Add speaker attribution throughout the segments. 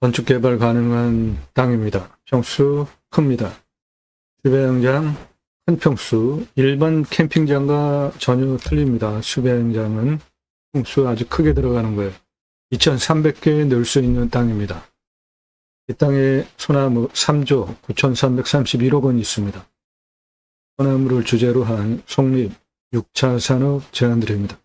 Speaker 1: 건축 개발 가능한 땅입니다. 평수 큽니다. 수배양장 큰 평수, 일반 캠핑장과 전혀 틀립니다. 수배양장은 평수 아주 크게 들어가는 거예요. 2,300개 넣을 수 있는 땅입니다. 이 땅에 소나무 3조 9,331억 원이 있습니다. 소나무를 주제로 한 속립 6차 산업 제안드립니다.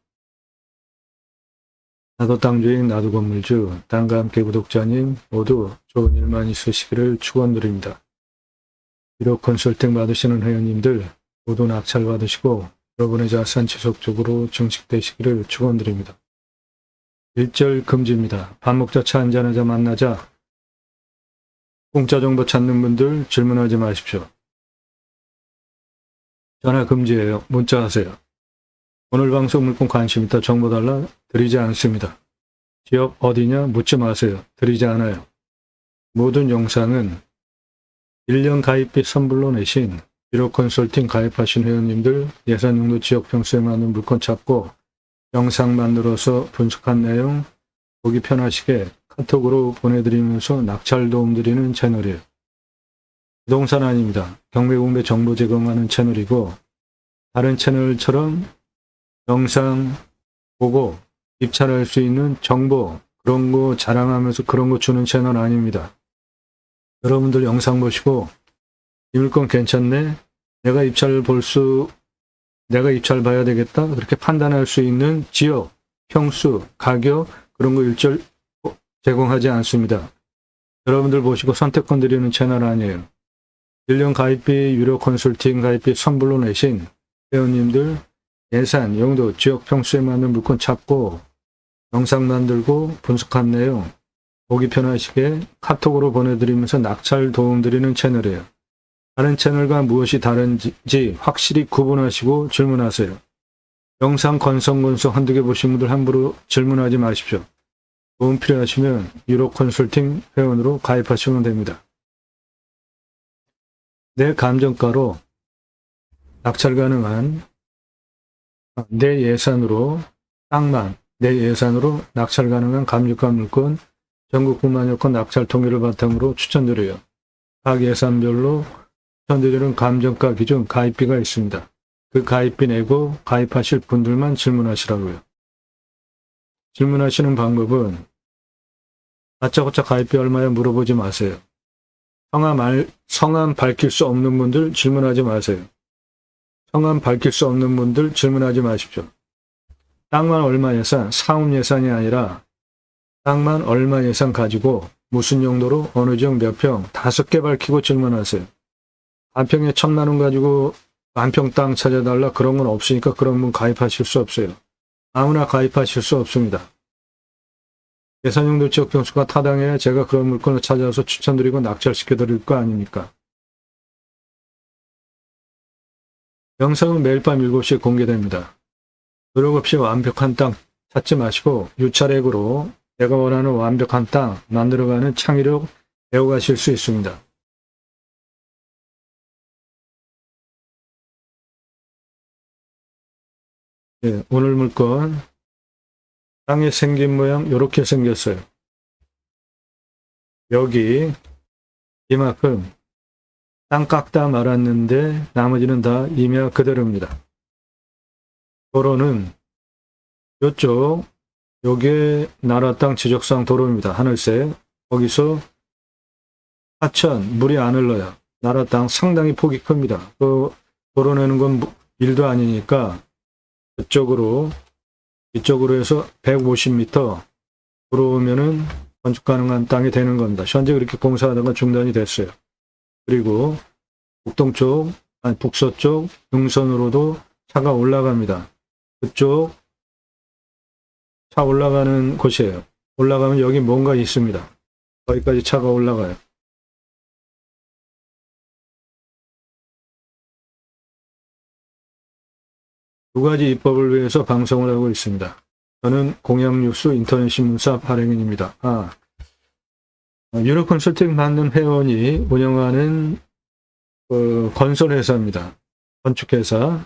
Speaker 1: 나도 땅주인 나도 건물주, 땅과 함께 구독자님 모두 좋은 일만 있으시기를 축원드립니다. 비록 컨설팅 받으시는 회원님들 모두 낙찰 받으시고 여러분의 자산 지속적으로 증식되시기를 축원드립니다. 일절 금지입니다. 밥 먹자 차 한잔하자 만나자. 공짜 정보 찾는 분들 질문하지 마십시오. 전화 금지예요. 문자 하세요. 오늘 방송 물건 관심 있다 정보 달라 드리지 않습니다. 지역 어디냐 묻지 마세요. 드리지 않아요. 모든 영상은 1년 가입비 선불로 내신 비록 컨설팅 가입하신 회원님들 예산 용도 지역 평수에 맞는 물건 찾고 영상 만들어서 분석한 내용 보기 편하시게 카톡으로 보내드리면서 낙찰 도움 드리는 채널이에요. 부동산 아닙니다. 경매 공매 정보 제공하는 채널이고 다른 채널처럼 영상 보고 입찰할 수 있는 정보 그런 거 자랑하면서 그런 거 주는 채널 아닙니다. 여러분들 영상 보시고 이 물건 괜찮네? 내가 입찰 봐야 되겠다? 그렇게 판단할 수 있는 지역, 평수, 가격 그런 거 일절 제공하지 않습니다. 여러분들 보시고 선택권 드리는 채널 아니에요. 1년 가입비, 유료 컨설팅 가입비 선불로 내신 회원님들 예산, 용도, 지역 평수에 맞는 물건 찾고 영상 만들고 분석한 내용 보기 편하시게 카톡으로 보내드리면서 낙찰 도움 드리는 채널이에요. 다른 채널과 무엇이 다른지 확실히 구분하시고 질문하세요. 영상 건성건성 한두 개 보신 분들 함부로 질문하지 마십시오. 도움 필요하시면 유료 컨설팅 회원으로 가입하시면 됩니다. 내 감정가로 낙찰 가능한 내 예산으로 땅만 내 예산으로 낙찰 가능한 감정가 물건 전국 9만여 건 낙찰 통계를 바탕으로 추천드려요. 각 예산별로 추천드리는 감정가 기준 가입비가 있습니다. 그 가입비 내고 가입하실 분들만 질문하시라고요. 질문하시는 방법은 다짜고짜 가입비 얼마야 물어보지 마세요. 성함 밝힐 수 없는 분들 질문하지 마세요. 성함 밝힐 수 없는 분들 질문하지 마십시오. 땅만 얼마 예산, 사업 예산이 아니라 땅만 얼마 예산 가지고 무슨 용도로 어느 지역 몇 평, 5개 밝히고 질문하세요. 한 평에 1,000만 원 가지고 한 평 땅 찾아달라 그런 건 없으니까 그런 분 가입하실 수 없어요. 아무나 가입하실 수 없습니다. 예산 용도 지역 평수가 타당해야 제가 그런 물건을 찾아서 추천드리고 낙찰시켜 드릴 거 아닙니까? 영상은 매일 밤 7시에 공개됩니다. 노력 없이 완벽한 땅 찾지 마시고 유찰액으로 내가 원하는 완벽한 땅 만들어가는 창의력 배워가실 수 있습니다. 네, 오늘 물건 땅의 생긴 모양 이렇게 생겼어요. 여기 이만큼 땅 깎다 말았는데 나머지는 다 임야 그대로입니다. 도로는 이쪽 요게 나라 땅 지적상 도로입니다. 하늘색 거기서 하천 물이 안 흘러요. 나라 땅 상당히 폭이 큽니다. 그 도로 내는 건 일도 아니니까 이쪽으로 해서 150m 들어오면은 건축 가능한 땅이 되는 겁니다. 현재 그렇게 공사하다가 중단이 됐어요. 그리고 북서쪽 능선으로도 차가 올라갑니다. 그쪽 차 올라가는 곳이에요. 올라가면 여기 뭔가 있습니다. 거기까지 차가 올라가요. 두 가지 입법을 위해서 방송을 하고 있습니다. 저는 공양뉴스 인터넷 신문사 발행인입니다. 유료 컨설팅 받는 회원이 운영하는 건설회사입니다. 건축회사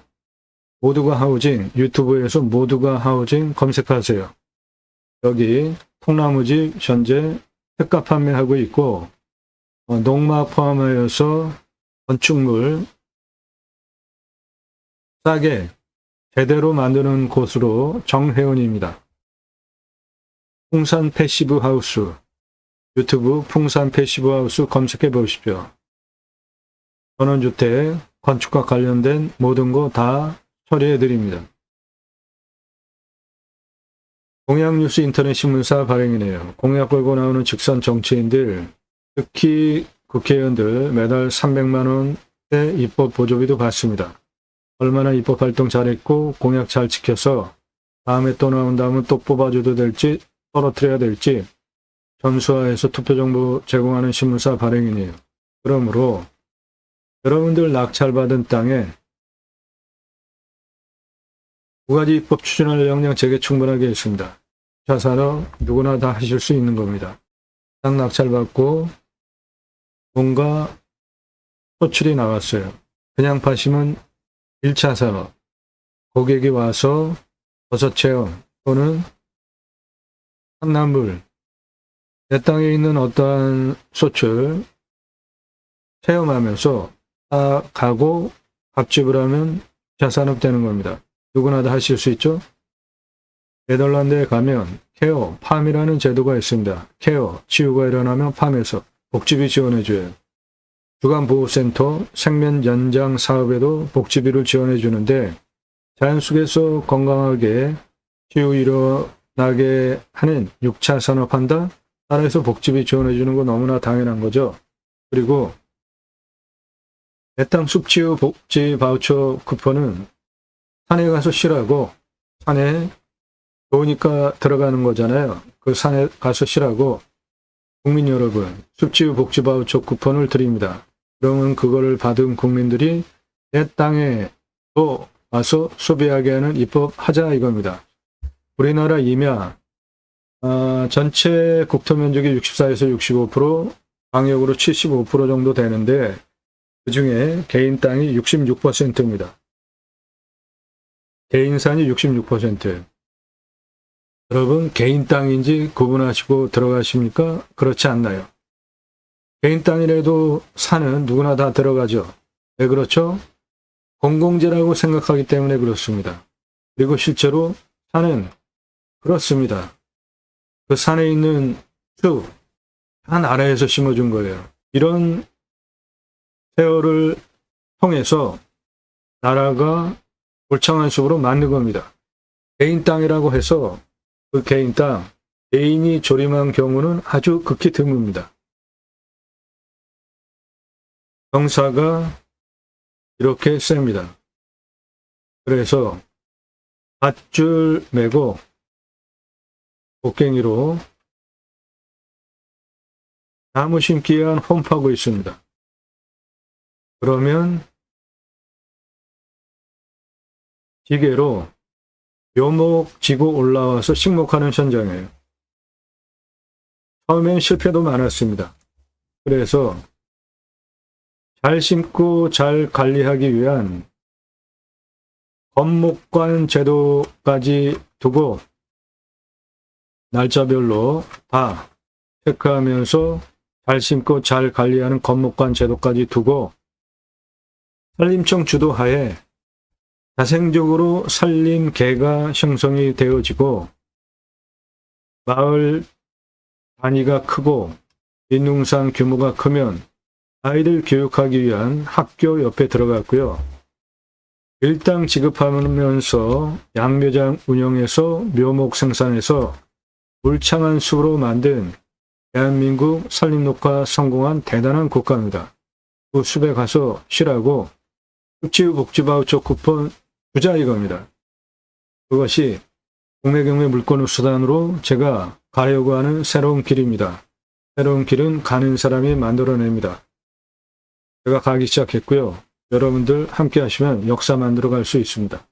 Speaker 1: 모두가 하우징 유튜브에서 모두가 하우징 검색하세요. 여기 통나무집 현재 특가 판매하고 있고 농막 포함하여서 건축물 싸게 제대로 만드는 곳으로 정혜원입니다. 풍산 패시브 하우스, 유튜브 풍산 패시브 하우스 검색해 보십시오. 전원주택, 건축과 관련된 모든 거 다 처리해 드립니다. 공약뉴스 인터넷 신문사 발행이네요. 공약 걸고 나오는 직선 정치인들, 특히 국회의원들 매달 300만 원의 입법 보조비도 받습니다. 얼마나 입법 활동 잘했고 공약 잘 지켜서 다음에 또 나온다면 또 뽑아줘도 될지 떨어뜨려야 될지 전수화해서 투표정보 제공하는 신문사 발행이네요. 그러므로 여러분들 낙찰받은 땅에 2가지 입법 추진할 역량 제게 충분하게 있습니다. 자산업 누구나 다 하실 수 있는 겁니다. 땅 낙찰받고 뭔가 소출이 나왔어요. 그냥 파시면 1차 산업, 고객이 와서 버섯 체험 또는 산나물, 내 땅에 있는 어떠한 소출 체험하면서 다 가고 값집을 하면 자산업 되는 겁니다. 누구나 다 하실 수 있죠? 네덜란드에 가면 케어, 팜이라는 제도가 있습니다. 케어, 치유가 일어나면 팜에서 복지비 지원해줘요. 주간보호센터, 생면 연장 사업에도 복지비를 지원해 주는데 자연 속에서 건강하게 치유 일어나게 하는 6차 산업한다? 나라에서 복지비 지원해 주는 거 너무나 당연한 거죠. 그리고 내 땅 숲치유 복지 바우처 쿠폰은 산에 가서 쉬라고, 산에 좋으니까 들어가는 거잖아요. 그 산에 가서 쉬라고 국민 여러분 숲치유 복지 바우처 쿠폰을 드립니다. 그러면 그거를 받은 국민들이 내 땅에 또 와서 소비하게 하는 입법하자 이겁니다. 우리나라 임야 전체 국토 면적이 64에서 65%, 광역으로 75% 정도 되는데 그 중에 개인 땅이 66%입니다. 개인산이 66%. 여러분 개인 땅인지 구분하시고 들어가십니까? 그렇지 않나요? 개인 땅이라도 산은 누구나 다 들어가죠. 왜 그렇죠? 공공재라고 생각하기 때문에 그렇습니다. 그리고 실제로 산은 그렇습니다. 그 산에 있는 숲, 다 나라에서 심어준 거예요. 이런 세월을 통해서 나라가 울창한 숲으로 만든 겁니다. 개인 땅이라고 해서 그 개인 땅, 개인이 조림한 경우는 아주 극히 드뭅니다. 경사가 이렇게 셉니다. 그래서 밧줄 메고 곡괭이로 나무 심기 위한 홈파고 있습니다. 그러면 기계로 묘목 지고 올라와서 식목하는 현장이에요. 처음엔 실패도 많았습니다. 그래서 잘 심고 잘 관리하기 위한 건목관 제도까지 두고 날짜별로 다 체크하면서 잘 심고 잘 관리하는 건목관 제도까지 두고 산림청 주도하에 자생적으로 산림계가 형성이 되어지고 마을 단위가 크고 빈농산 규모가 크면 아이들 교육하기 위한 학교 옆에 들어갔고요. 일당 지급하면서 양묘장 운영해서 묘목 생산해서 울창한 숲으로 만든 대한민국 산림녹화 성공한 대단한 국가입니다. 그 숲에 가서 쉬라고 숲치유 복지 바우처 쿠폰 주자 이겁니다. 그것이 국내경매 물건의 수단으로 제가 가려고 하는 새로운 길입니다. 새로운 길은 가는 사람이 만들어냅니다. 제가 가기 시작했고요. 여러분들 함께 하시면 역사 만들어 갈 수 있습니다.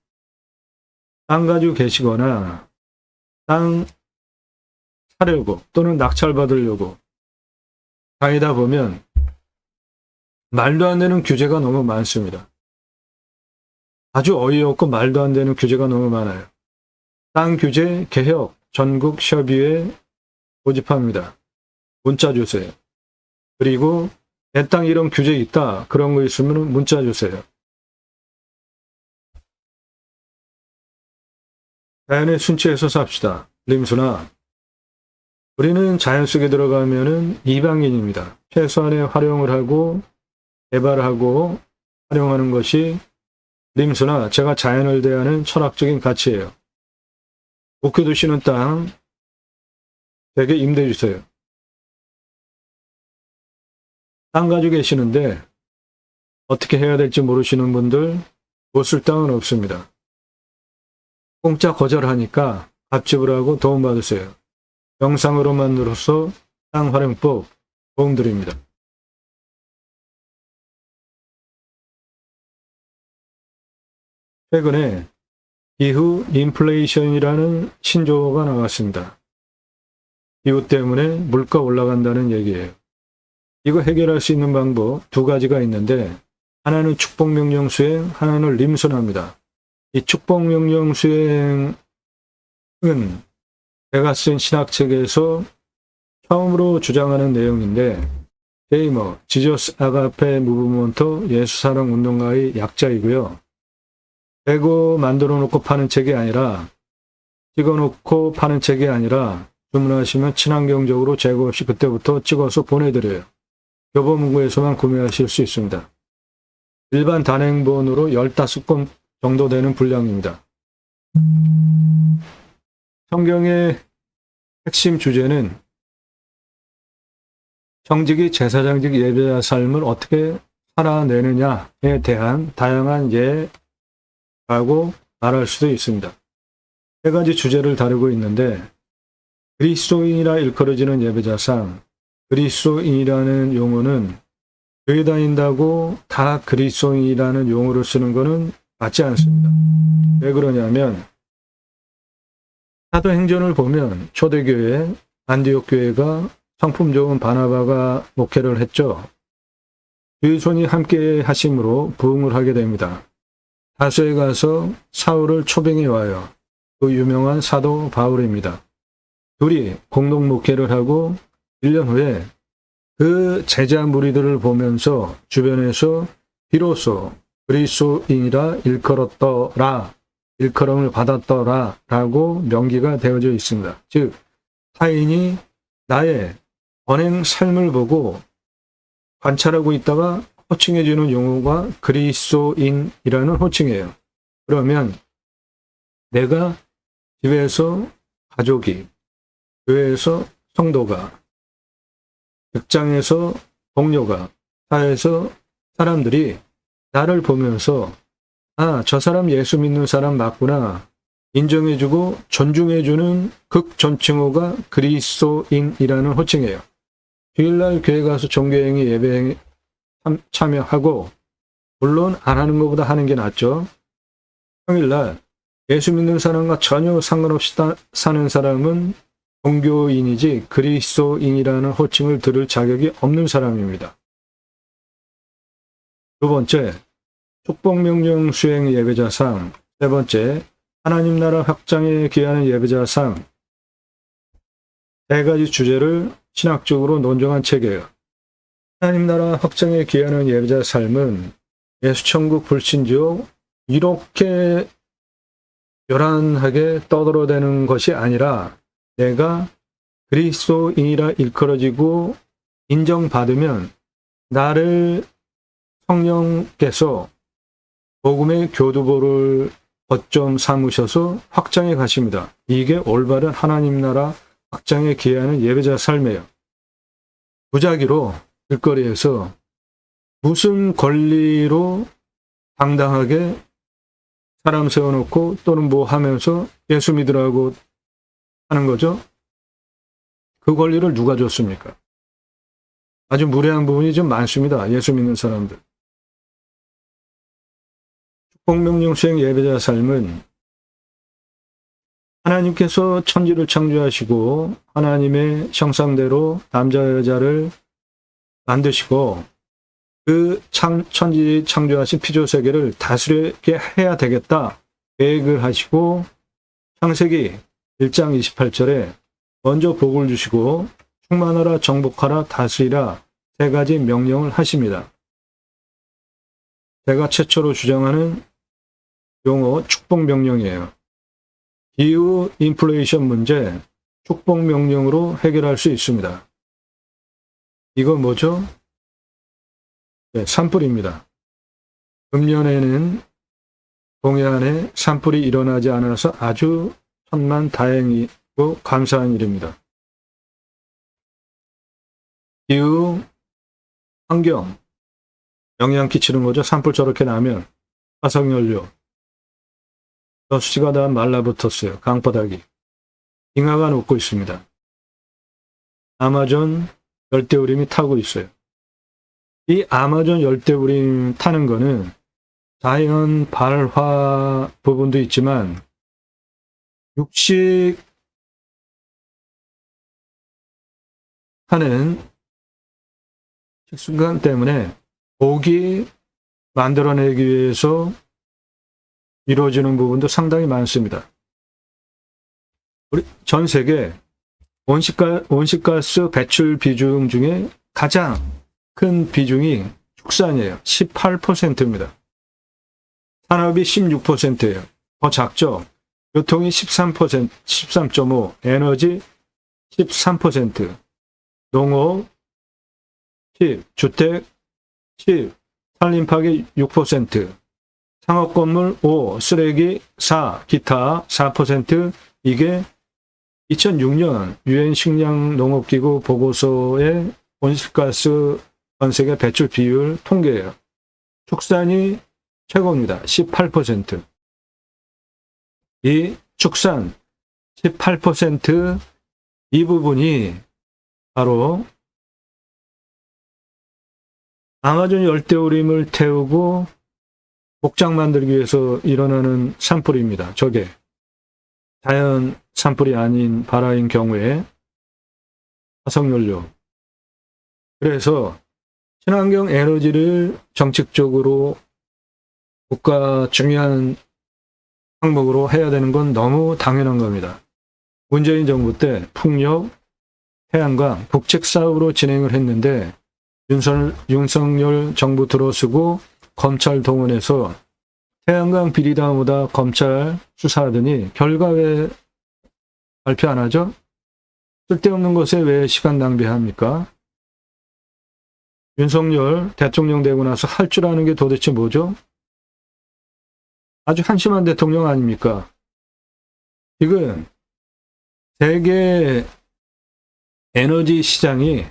Speaker 1: 땅 가지고 계시거나 땅 사려고 또는 낙찰 받으려고 다니다 보면 말도 안 되는 규제가 너무 많습니다. 아주 어이없고 말도 안 되는 규제가 너무 많아요. 땅 규제 개혁 전국 협의회 모집합니다. 문자 주세요. 그리고 내 땅 이런 규제 있다. 그런 거 있으면 문자 주세요. 자연의 순치에서 삽시다. 림수나 우리는 자연 속에 들어가면은 이방인입니다. 최소한의 활용을 하고 개발하고 활용하는 것이 림수나 제가 자연을 대하는 철학적인 가치예요. 목표 두시는 땅 제게 임대해 주세요. 땅 가지고 계시는데 어떻게 해야 될지 모르시는 분들 못 쓸 땅은 없습니다. 공짜 거절하니까 값집을 하고 도움받으세요. 영상으로 만들어서 땅 활용법 도움드립니다. 최근에 기후 인플레이션이라는 신조어가 나왔습니다. 기후 때문에 물가 올라간다는 얘기예요. 이거 해결할 수 있는 방법 두 가지가 있는데 하나는 축복명령 수행, 하나는 림순합니다. 이 축복명령 수행은 제가 쓴 신학책에서 처음으로 주장하는 내용인데 제이머, 지저스 아가페 무브먼트 예수사랑 운동가의 약자이고요. 재고 만들어 놓고 파는 책이 아니라 찍어놓고 파는 책이 아니라 주문하시면 친환경적으로 재고 없이 그때부터 찍어서 보내드려요. 교보문고에서만 구매하실 수 있습니다. 일반 단행본으로 15권 정도 되는 분량입니다. 성경의 핵심 주제는 청지기 제사장직 예배자 삶을 어떻게 살아내느냐에 대한 다양한 예라고 말할 수도 있습니다. 세 가지 주제를 다루고 있는데 그리스도인이라 일컬어지는 예배자 삶, 그리스도인이라는 용어는 교회 다닌다고 다 그리스도인이라는 용어를 쓰는 것은 맞지 않습니다. 왜 그러냐면 사도행전을 보면 초대교회 안디옥 교회가 성품 좋은 바나바가 목회를 했죠. 그 손이 함께 하심으로 부흥을 하게 됩니다. 다소에 가서 사울을 초빙해 와요. 그 유명한 사도 바울입니다. 둘이 공동 목회를 하고 1년 후에 그 제자 무리들을 보면서 주변에서 비로소 그리스도인이라 일컬었더라, 일컬음을 받았더라 라고 명기가 되어져 있습니다. 즉 타인이 나의 언행 삶을 보고 관찰하고 있다가 호칭해주는 용어가 그리스도인이라는 호칭이에요. 그러면 내가 집에서 가족이, 교회에서 성도가, 직장에서 동료가, 사회에서 사람들이 나를 보면서 아, 저 사람 예수 믿는 사람 맞구나 인정해주고 존중해주는 극존칭어가 그리스도인이라는 호칭이에요. 주일날 교회 가서 종교행위 예배행위 참여하고 물론 안 하는 것보다 하는 게 낫죠. 평일날 예수 믿는 사람과 전혀 상관없이 사는 사람은 종교인이지 그리스도인이라는 호칭을 들을 자격이 없는 사람입니다. 두 번째, 축복명령 수행 예배자 삶. 세 번째, 하나님 나라 확장에 기하는 예배자 삶. 세 가지 주제를 신학적으로 논정한 책이에요. 하나님 나라 확장에 기하는 예배자 삶은 예수천국 불신지옥 이렇게 요란하게 떠들어대는 것이 아니라 내가 그리스도인이라 일컬어지고 인정받으면 나를 성령께서 복음의 교두보를 거점 삼으셔서 확장해 가십니다. 이게 올바른 하나님 나라 확장에 기하는 예배자 삶이에요. 무작위로 길거리에서 무슨 권리로 당당하게 사람 세워놓고 또는 뭐 하면서 예수 믿으라고 하는 거죠? 그 권리를 누가 줬습니까? 아주 무례한 부분이 좀 많습니다. 예수 믿는 사람들. 축복명령 수행 예배자 삶은 하나님께서 천지를 창조하시고 하나님의 형상대로 남자 여자를 만드시고 그 천지 창조하신 피조세계를 다스리게 해야 되겠다 계획을 하시고 창세기 1장 28절에 먼저 복을 주시고 충만하라, 정복하라, 다스리라 세 가지 명령을 하십니다. 제가 최초로 주장하는 용어 축복명령이에요. 기후 인플레이션 문제 축복명령으로 해결할 수 있습니다. 이거 뭐죠? 네, 산불입니다. 금년에는 동해안에 산불이 일어나지 않아서 아주 천만다행이고 감사한 일입니다. 기후, 환경, 영향 끼치는 거죠. 산불 저렇게 나면 화석연료, 저수지가 다 말라붙었어요. 강바닥이. 빙하가 녹고 있습니다. 아마존 열대우림이 타고 있어요. 이 아마존 열대우림 타는 거는 자연 발화 부분도 있지만 육식 하는 식습관 때문에 고기 만들어내기 위해서 이루어지는 부분도 상당히 많습니다. 우리 전 세계 온실가스 배출 비중 중에 가장 큰 비중이 축산이에요. 18%입니다. 산업이 16%예요. 더 작죠? 교통이 13%, 13.5%, 에너지 13%, 농업 10%, 주택 10%, 산림 파괴 6%, 상업건물 5%, 쓰레기 4%, 기타 4%, 이게 2006년 유엔 식량 농업기구 보고서의 온실가스 전 세계 배출 비율 통계예요. 축산이 최고입니다. 18%. 이 축산 18% 이 부분이 바로 아마존 열대우림을 태우고 목장 만들기 위해서 일어나는 산불입니다. 저게 자연 산불이 아닌 발화인 경우에 화석연료. 그래서 친환경 에너지를 정책적으로 국가 중요한 항목으로 해야 되는 건 너무 당연한 겁니다. 문재인 정부 때 풍력, 태양광, 국책 사업으로 진행을 했는데 윤석열 정부 들어서고 검찰 동원해서 태양광 비리다보다 검찰 수사하더니 결과 왜 발표 안 하죠? 쓸데없는 것에 왜 시간 낭비합니까? 윤석열 대통령 되고 나서 할 줄 아는 게 도대체 뭐죠? 아주 한심한 대통령 아닙니까? 지금 세계 에너지 시장이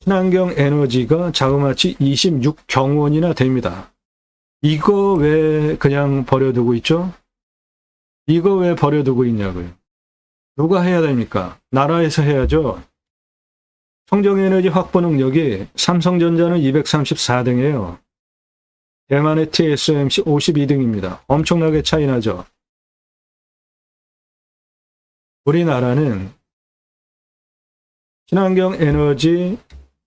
Speaker 1: 친환경 에너지가 자그마치 26경원이나 됩니다. 이거 왜 그냥 버려두고 있죠? 이거 왜 버려두고 있냐고요. 누가 해야 됩니까? 나라에서 해야죠. 청정에너지 확보 능력이 삼성전자는 234등이에요. 대만의 TSMC 52등입니다. 엄청나게 차이 나죠. 우리나라는 친환경 에너지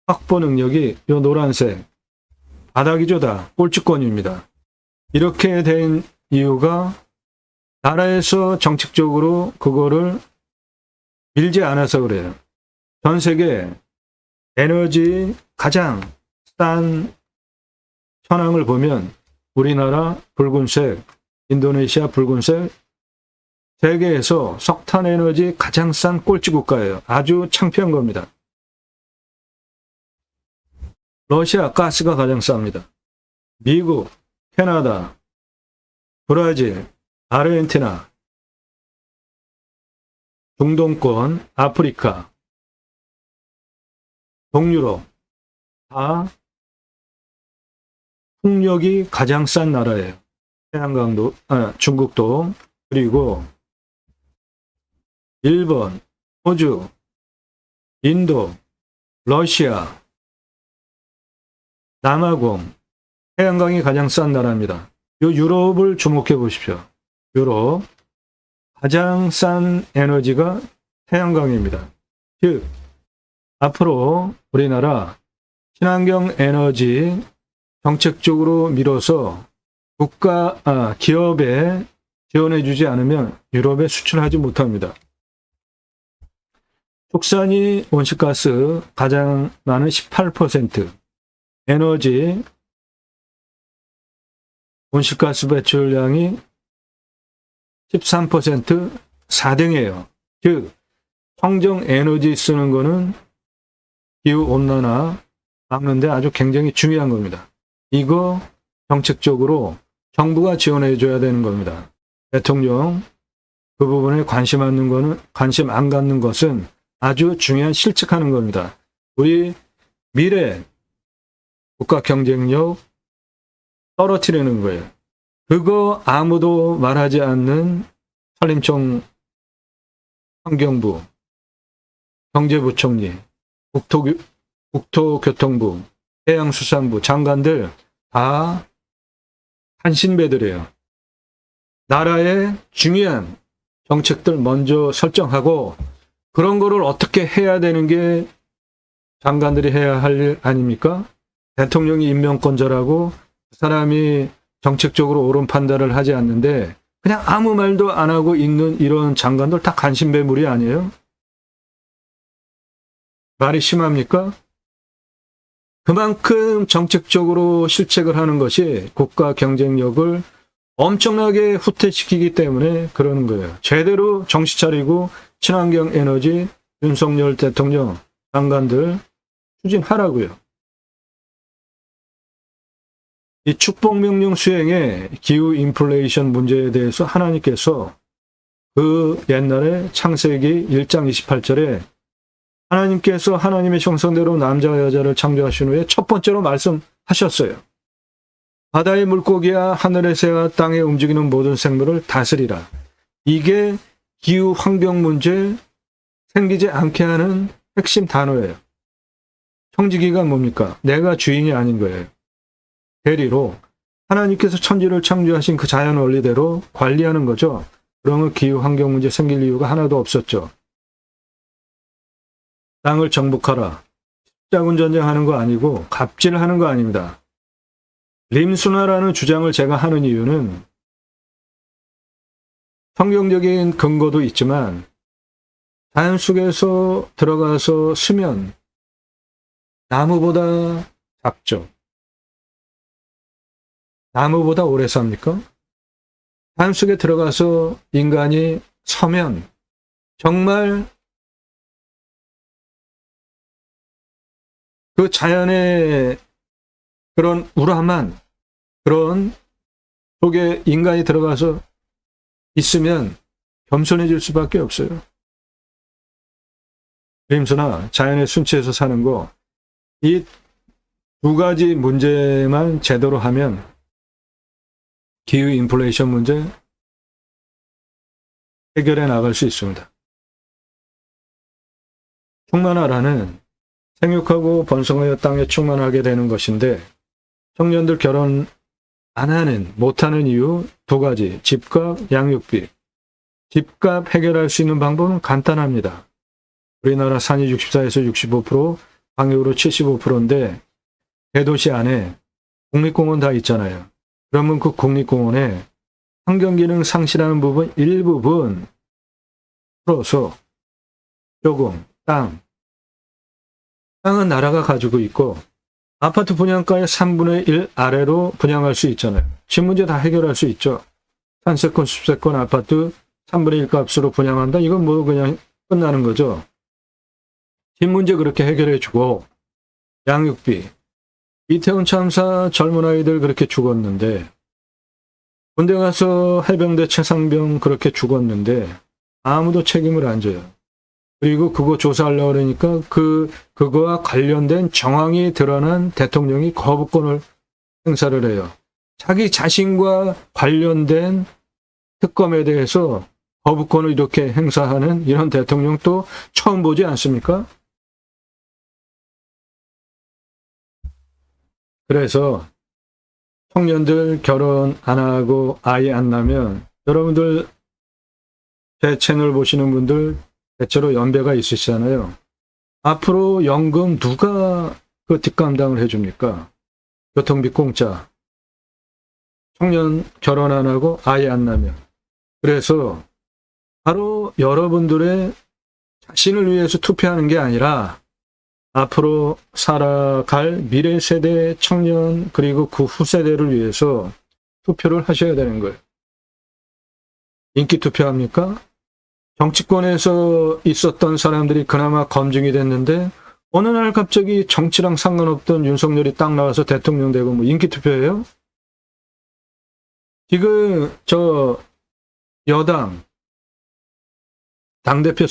Speaker 1: 확보 능력이 요 노란색 바닥이죠. 다 꼴찌권입니다. 이렇게 된 이유가 나라에서 정책적으로 그거를 밀지 않아서 그래요. 전 세계 에너지 가장 싼 현황을 보면 우리나라 붉은색, 인도네시아 붉은색, 세계에서 석탄 에너지 가장 싼 꼴찌 국가예요. 아주 창피한 겁니다. 러시아 가스가 가장 쌉니다. 미국, 캐나다, 브라질, 아르헨티나, 중동권, 아프리카, 동유럽 다 풍력이 가장 싼 나라예요. 태양광도, 중국도, 그리고 일본, 호주, 인도, 러시아, 남아공, 태양광이 가장 싼 나라입니다. 요 유럽을 주목해 보십시오. 유럽 가장 싼 에너지가 태양광입니다. 즉 앞으로 우리나라 친환경 에너지 정책적으로 밀어서 기업에 지원해 주지 않으면 유럽에 수출하지 못합니다. 축산이 온실가스 가장 많은 18%, 에너지 온실가스 배출량이 13% 4등이에요. 즉 청정 에너지 쓰는 거는 기후온난화 막는데 아주 굉장히 중요한 겁니다. 이거 정책적으로 정부가 지원해 줘야 되는 겁니다. 대통령 그 부분에 관심 안 갖는 것은 아주 중요한 실책하는 겁니다. 우리 미래 국가 경쟁력 떨어뜨리는 거예요. 그거 아무도 말하지 않는 산림청 환경부, 경제부총리, 국토교통부, 해양수산부 장관들 다 한신배들이에요. 나라의 중요한 정책들 먼저 설정하고 그런 거를 어떻게 해야 되는 게 장관들이 해야 할 일 아닙니까? 대통령이 임명권자라고 그 사람이 정책적으로 옳은 판단을 하지 않는데 그냥 아무 말도 안 하고 있는 이런 장관들 다 간신배물이 아니에요? 말이 심합니까? 그만큼 정책적으로 실책을 하는 것이 국가 경쟁력을 엄청나게 후퇴시키기 때문에 그러는 거예요. 제대로 정신 차리고 친환경 에너지 윤석열 대통령 장관들 추진하라고요. 이 축복명령 수행의 기후 인플레이션 문제에 대해서 하나님께서 그 옛날에 창세기 1장 28절에 하나님께서 하나님의 형상대로 남자와 여자를 창조하신 후에 첫 번째로 말씀하셨어요. 바다의 물고기와 하늘의 새와 땅에 움직이는 모든 생물을 다스리라. 이게 기후 환경 문제 생기지 않게 하는 핵심 단어예요. 청지기가 뭡니까? 내가 주인이 아닌 거예요. 대리로 하나님께서 천지를 창조하신 그 자연 원리대로 관리하는 거죠. 그러면 기후 환경 문제 생길 이유가 하나도 없었죠. 땅을 정복하라. 십자군 전쟁하는 거 아니고 갑질하는 거 아닙니다. 림순화라는 주장을 제가 하는 이유는 성경적인 근거도 있지만 자연 속에서 들어가서 쓰면 나무보다 작죠. 나무보다 오래 삽니까? 자연 속에 들어가서 인간이 서면 정말 그 자연의 그런 우람한 그런 속에 인간이 들어가서 있으면 겸손해질 수밖에 없어요. 림수나 자연의 순치에서 사는 거, 이 두 가지 문제만 제대로 하면 기후 인플레이션 문제 해결해 나갈 수 있습니다. 충만하라는 생육하고 번성하여 땅에 충만하게 되는 것인데 청년들 결혼 안 하는, 못하는 이유 두 가지. 집값, 양육비. 집값 해결할 수 있는 방법은 간단합니다. 우리나라 산이 64에서 65%, 방역으로 75%인데 대도시 안에 국립공원 다 있잖아요. 그러면 그 국립공원에 환경기능 상실하는 부분 일부분 풀어서 조금 땅은 나라가 가지고 있고 아파트 분양가의 3분의 1 아래로 분양할 수 있잖아요. 집 문제 다 해결할 수 있죠. 산세권, 숲세권 아파트 3분의 1 값으로 분양한다? 이건 뭐 그냥 끝나는 거죠. 집 문제 그렇게 해결해주고 양육비. 이태원 참사 젊은 아이들 그렇게 죽었는데 군대 가서 해병대 최상병 그렇게 죽었는데 아무도 책임을 안 져요. 그리고 그거 조사하려고 그러니까 그거와 관련된 정황이 드러난 대통령이 거부권을 행사를 해요. 자기 자신과 관련된 특검에 대해서 거부권을 이렇게 행사하는 이런 대통령 또 처음 보지 않습니까? 그래서 청년들 결혼 안 하고 아이 안 낳으면 여러분들 제 채널 보시는 분들 대체로 연배가 있으시잖아요. 앞으로 연금 누가 그 뒷감당을 해줍니까? 교통비 공짜. 청년 결혼 안 하고 아이 안 낳으면. 그래서 바로 여러분들의 자신을 위해서 투표하는 게 아니라 앞으로 살아갈 미래 세대 청년 그리고 그 후세대를 위해서 투표를 하셔야 되는 거예요. 인기 투표합니까? 정치권에서 있었던 사람들이 그나마 검증이 됐는데 어느 날 갑자기 정치랑 상관없던 윤석열이 딱 나와서 대통령 되고 뭐 인기 투표예요? 지금 여당 당대표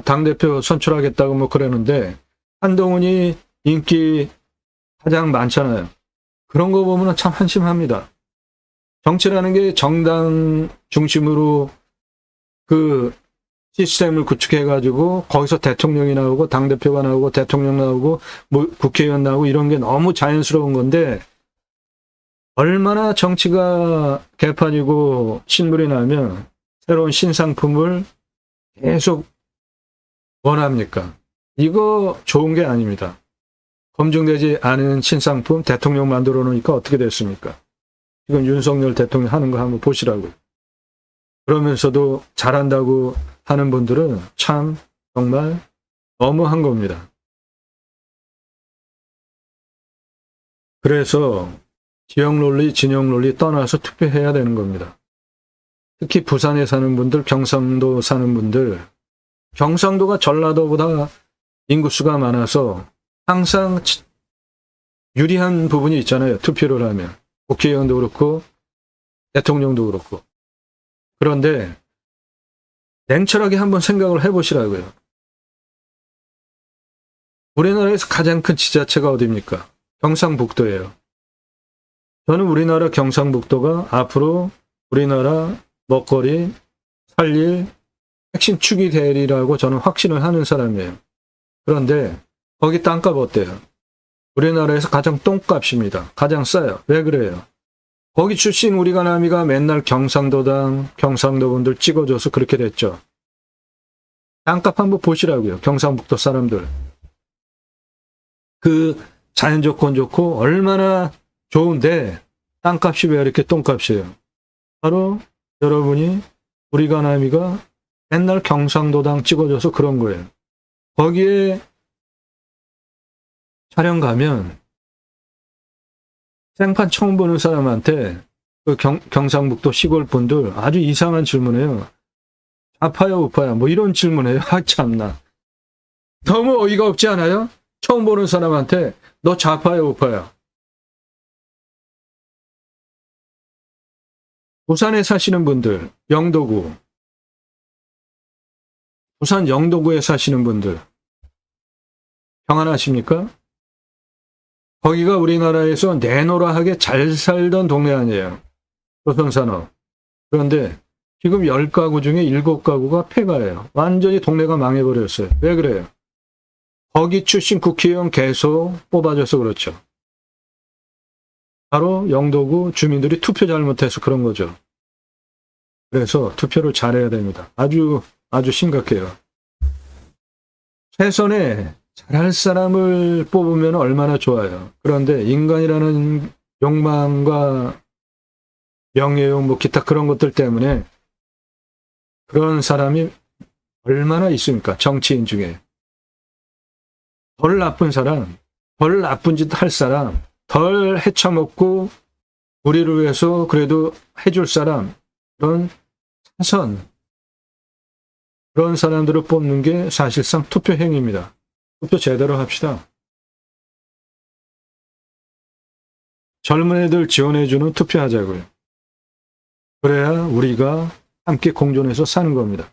Speaker 1: 당대표 선출하겠다고 뭐 그러는데 한동훈이 인기 가장 많잖아요. 그런 거 보면 참 한심합니다. 정치라는 게 정당 중심으로 그 시스템을 구축해가지고 거기서 대통령이 나오고 당대표가 나오고 대통령 나오고 뭐 국회의원 나오고 이런 게 너무 자연스러운 건데 얼마나 정치가 개판이고 신물이 나면 새로운 신상품을 계속 원합니까? 이거 좋은 게 아닙니다. 검증되지 않은 신상품 대통령 만들어 놓으니까 어떻게 됐습니까? 지금 윤석열 대통령 하는 거 한번 보시라고요. 그러면서도 잘한다고 하는 분들은 참 정말 너무한 겁니다. 그래서 지역 논리, 진영 논리 떠나서 투표해야 되는 겁니다. 특히 부산에 사는 분들, 경상도 사는 분들, 경상도가 전라도보다 인구수가 많아서 항상 유리한 부분이 있잖아요. 투표를 하면. 국회의원도 그렇고 대통령도 그렇고. 그런데 냉철하게 한번 생각을 해보시라고요. 우리나라에서 가장 큰 지자체가 어디입니까? 경상북도예요. 저는 우리나라 경상북도가 앞으로 우리나라 먹거리, 살릴 핵심 축이 되리라고 저는 확신을 하는 사람이에요. 그런데 거기 땅값 어때요? 우리나라에서 가장 똥값입니다. 가장 싸요. 왜 그래요? 거기 출신 우리 가남이가 맨날 경상도당, 경상도 분들 찍어줘서 그렇게 됐죠. 땅값 한번 보시라고요. 경상북도 사람들. 그 자연 조건 좋고 얼마나 좋은데 땅값이 왜 이렇게 똥값이에요? 바로 여러분이 우리 가남이가 맨날 경상도당 찍어줘서 그런 거예요. 거기에 촬영 가면 생판 처음 보는 사람한테 그 경상북도 시골 분들 아주 이상한 질문해요. 좌파야 우파야 뭐 이런 질문해요. 아 참나. 너무 어이가 없지 않아요? 처음 보는 사람한테 너 좌파야 우파야. 부산에 사시는 분들, 영도구. 부산 영도구에 사시는 분들. 평안하십니까? 거기가 우리나라에서 내노라하게 잘 살던 동네 아니에요. 조선산업. 그런데 지금 10가구 중에 7가구가 폐가예요. 완전히 동네가 망해버렸어요. 왜 그래요? 거기 출신 국회의원 계속 뽑아줘서 그렇죠. 바로 영도구 주민들이 투표 잘못해서 그런 거죠. 그래서 투표를 잘해야 됩니다. 아주 심각해요. 최선의 잘할 사람을 뽑으면 얼마나 좋아요. 그런데 인간이라는 욕망과 명예욕, 뭐 기타 그런 것들 때문에 그런 사람이 얼마나 있습니까? 정치인 중에. 덜 나쁜 사람, 덜 나쁜 짓 할 사람, 덜 헤쳐먹고 우리를 위해서 그래도 해줄 사람, 그런 차선, 그런 사람들을 뽑는 게 사실상 투표 행위입니다. 투표 제대로 합시다. 젊은 애들 지원해주는 투표하자고요. 그래야 우리가 함께 공존해서 사는 겁니다.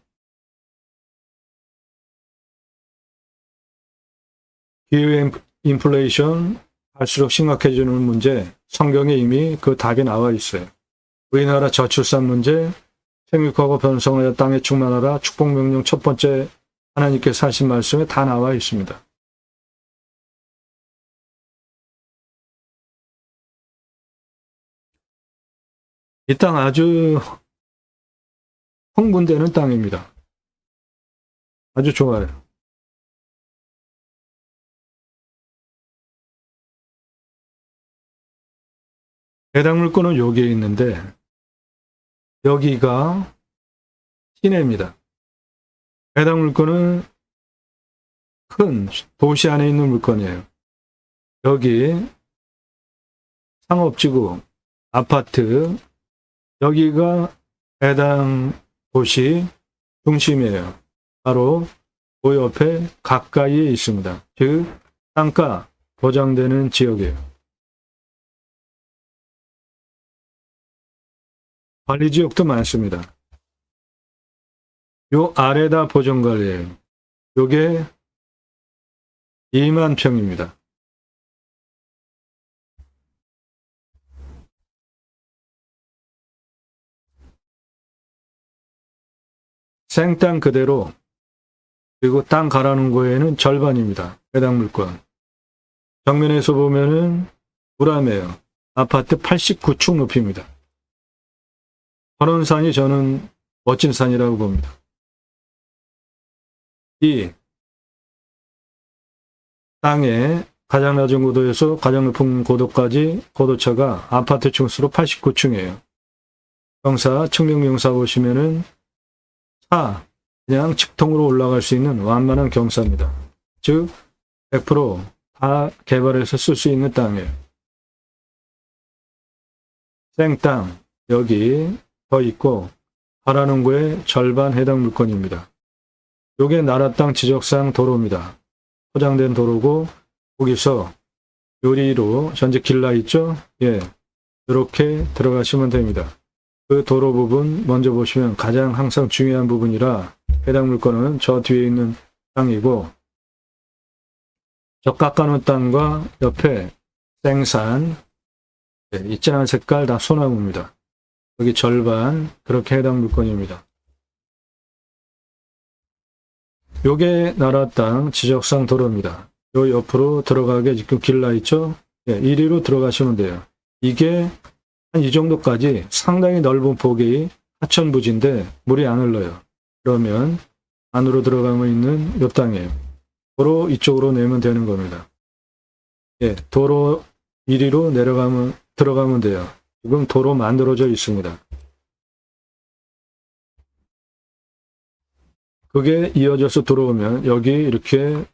Speaker 1: 기후 인플레이션 갈수록 심각해지는 문제, 성경에 이미 그 답이 나와 있어요. 우리나라 저출산 문제, 생육하고 번성하여 땅에 충만하라 축복명령 첫 번째 하나님께서 하신 말씀에 다 나와 있습니다. 이 땅 아주 흥분되는 땅입니다. 아주 좋아요. 해당 물건은 여기에 있는데 여기가 시내입니다. 해당 물건은 큰 도시 안에 있는 물건이에요. 여기 상업지구, 아파트, 여기가 해당 도시 중심이에요. 바로 그 옆에 가까이에 있습니다. 즉 땅가 보장되는 지역이에요. 관리지역도 많습니다. 요 아래다 보존관리예요. 요게 2만 평입니다. 생땅 그대로, 그리고 땅 갈아놓은 거에는 절반입니다. 해당 물건. 정면에서 보면은 우람해요. 아파트 89층 높이입니다. 선원산이 저는 멋진 산이라고 봅니다. 이 땅에 가장 낮은 고도에서 가장 높은 고도까지 고도차가 아파트 층수로 89층이에요. 경사, 측면경사 보시면은 그냥 직통으로 올라갈 수 있는 완만한 경사입니다. 즉 100%다 개발해서 쓸 수 있는 땅이에요. 생땅 여기 더 있고 바라는 거에 절반 해당 물건입니다. 요게 나라 땅 지적상 도로입니다. 포장된 도로고 거기서 요리로 전체 길라 있죠? 예, 이렇게 들어가시면 됩니다. 그 도로 부분 먼저 보시면 가장 항상 중요한 부분이라 해당 물건은 저 뒤에 있는 땅이고 저 깎아놓은 땅과 옆에 생산 이 진한 색깔 다 소나무입니다. 여기 절반 그렇게 해당 물건입니다. 요게 나라 땅 지적상 도로입니다. 요 옆으로 들어가게 지금 길라 있죠? 예, 이리로 들어가시면 돼요. 이게 한 이 정도까지 상당히 넓은 폭이 하천부지인데 물이 안 흘러요. 그러면 안으로 들어가면 있는 요 땅이에요. 도로 이쪽으로 내면 되는 겁니다. 예, 도로 이리로 들어가면 돼요. 지금 도로 만들어져 있습니다. 그게 이어져서 들어오면 여기 이렇게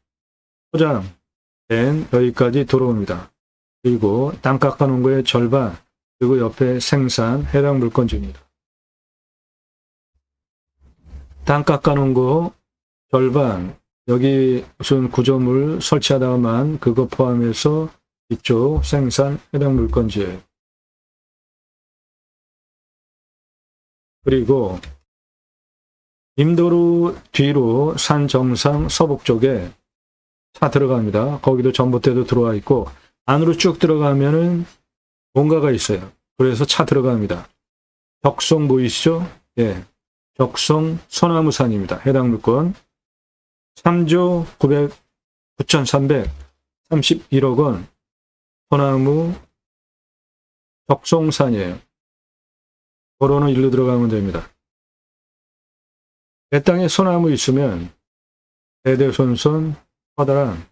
Speaker 1: 포장된 여기까지 들어옵니다. 그리고 땅 깎아놓은 거의 절반, 그리고 옆에 생산 해당 물건지입니다. 땅 깎아놓은 거 절반, 여기 무슨 구조물 설치하다가만 그거 포함해서 이쪽 생산 해당 물건지예요. 그리고 임도로 뒤로 산 정상 서북 쪽에 차 들어갑니다. 거기도 전봇대도 들어와 있고 안으로 쭉 들어가면은 뭔가가 있어요. 그래서 차 들어갑니다. 적송 보이시죠? 예, 적송 소나무산입니다. 해당 물건 3조 9,331억 원 소나무 적송산이에요. 도로는 일로 들어가면 됩니다. 내 땅에 소나무 있으면 대대손손 커다란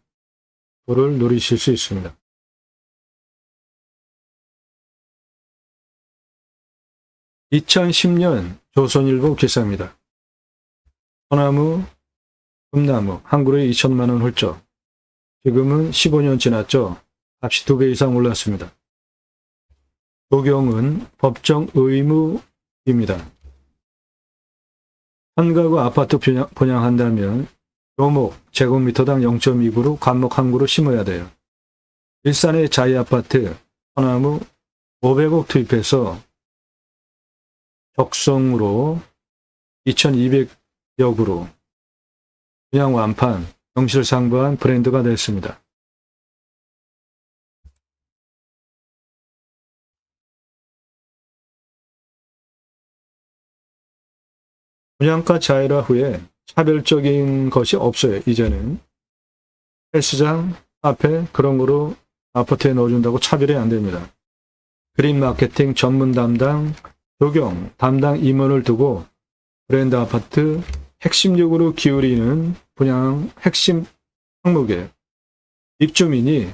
Speaker 1: 도를 누리실 수 있습니다. (2010년) 조선일보 기사입니다. 소나무, 금나무 한 그루에 2천만 원 훌쩍. 지금은 15년 지났죠. 값이 2배 이상 올랐습니다. 적용은 법정 의무입니다. 한 가구 아파트 분양한다면 묘목 제곱미터당 0.2그루 관목 한 그루 심어야 돼요. 일산의 자이아파트 소나무 500억 투입해서 적성으로 2,200여 그루 분양 완판 명실상부한 브랜드가 됐습니다. 분양가 자율화 후에 차별적인 것이 없어요. 이제는 헬스장, 카페 그런 거로 아파트에 넣어준다고 차별이 안 됩니다. 그린 마케팅 전문 담당, 조경 담당 임원을 두고 브랜드 아파트 핵심력으로 기울이는 분양 핵심 항목이에요. 입주민이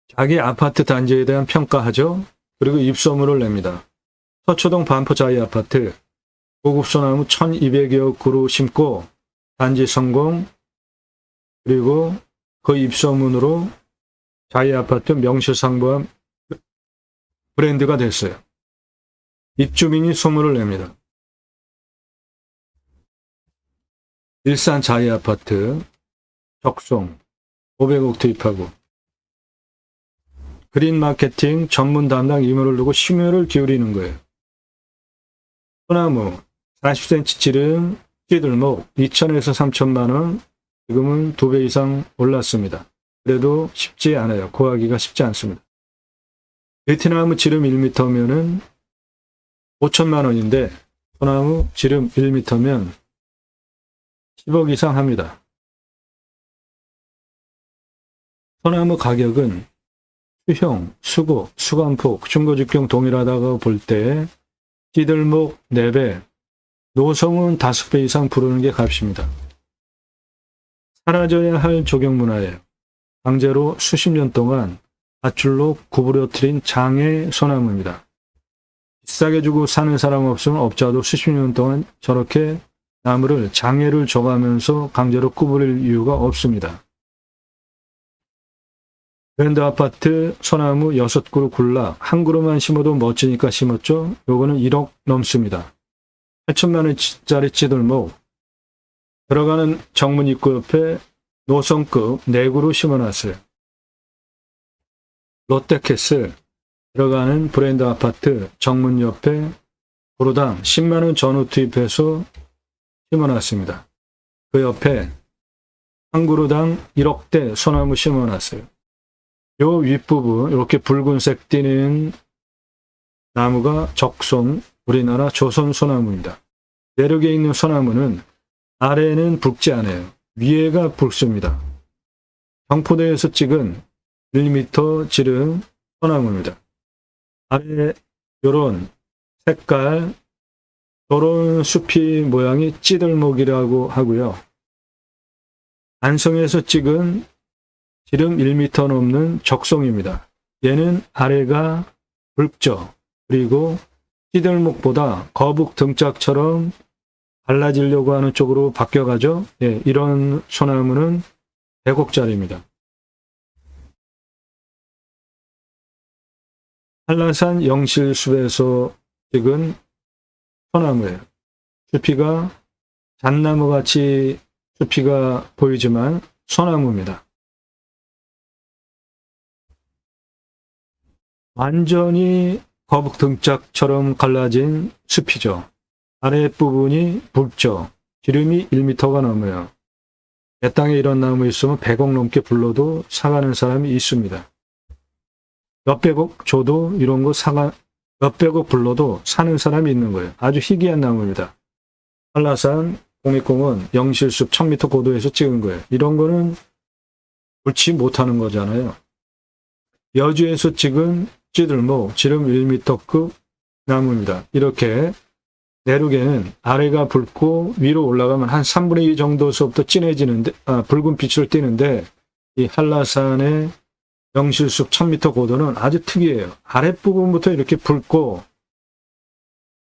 Speaker 1: 자기 아파트 단지에 대한 평가하죠. 그리고 입소문을 냅니다. 서초동 반포 자이 아파트 고급 소나무 1200여 그루 심고 단지 성공, 그리고 그 입소문으로 자이 아파트 명실상부한 브랜드가 됐어요. 입주민이 소문을 냅니다. 일산 자이 아파트 적송 500억 투입하고 그린 마케팅 전문 담당 임원을 두고 심혈을 기울이는 거예요. 소나무 40cm 지름 찌들목 2천에서 3천만 원, 지금은 2배 이상 올랐습니다. 그래도 쉽지 않아요. 구하기가 쉽지 않습니다. 베트나무 지름 1m면은 5천만 원인데 소나무 지름 1m면 10억 이상 합니다. 소나무 가격은 수형, 수고, 수감폭, 중고직경 동일하다고 볼 때 찌들목 4배, 노성은 5배 이상 부르는 게 값입니다. 사라져야 할 조경문화예요. 강제로 수십 년 동안 밧줄로 구부러뜨린 장애 소나무입니다. 비싸게 주고 사는 사람 없으면 업자도 수십 년 동안 저렇게 나무를 장애를 줘가면서 강제로 구부릴 이유가 없습니다. 브랜드 아파트 소나무 6그루 굴락, 한 그루만 심어도 멋지니까 심었죠. 요거는 1억 넘습니다. 8천만 원짜리 찌들목, 들어가는 정문 입구 옆에 노성급 4그루 심어놨어요. 롯데캐슬, 들어가는 브랜드 아파트 정문 옆에 그루당 10만 원 전후 투입해서 심어놨습니다. 그 옆에 한 그루당 1억대 소나무 심어놨어요. 요 윗부분 이렇게 붉은색 띠는 나무가 적송, 우리나라 조선 소나무입니다. 내륙에 있는 소나무는 아래는 붉지 않아요. 위에가 붉습니다. 경포대에서 찍은 1m 지름 소나무입니다. 아래 요런 색깔, 요런 숲이 모양이 찌들목이라고 하고요. 안성에서 찍은 지름 1m 넘는 적송입니다. 얘는 아래가 붉죠. 그리고 찌들목보다 거북 등짝처럼 갈라지려고 하는 쪽으로 바뀌어가죠. 예, 이런 소나무는 100억짜리입니다. 한라산 영실숲에서 찍은 소나무예요. 숲이가 잣나무같이 숲이가 보이지만 소나무입니다. 완전히 거북 등짝처럼 갈라진 숲이죠. 아랫부분이 붉죠. 지름이 1m가 넘어요. 내 땅에 이런 나무 있으면 100억 넘게 불러도 사가는 사람이 있습니다. 몇백억 줘도 이런 거 몇백억 불러도 사는 사람이 있는 거예요. 아주 희귀한 나무입니다. 한라산 국립공원 영실숲 1000m 고도에서 찍은 거예요. 이런 거는 옳지 못하는 거잖아요. 여주에서 찍은 찌들목 지름 1m급 나무입니다. 이렇게 내륙에는 아래가 붉고 위로 올라가면 한 3분의 2 정도서부터 진해지는데, 붉은 빛을 띠는데 이 한라산의 영실숲 1000m 고도는 아주 특이해요. 아랫부분부터 이렇게 붉고,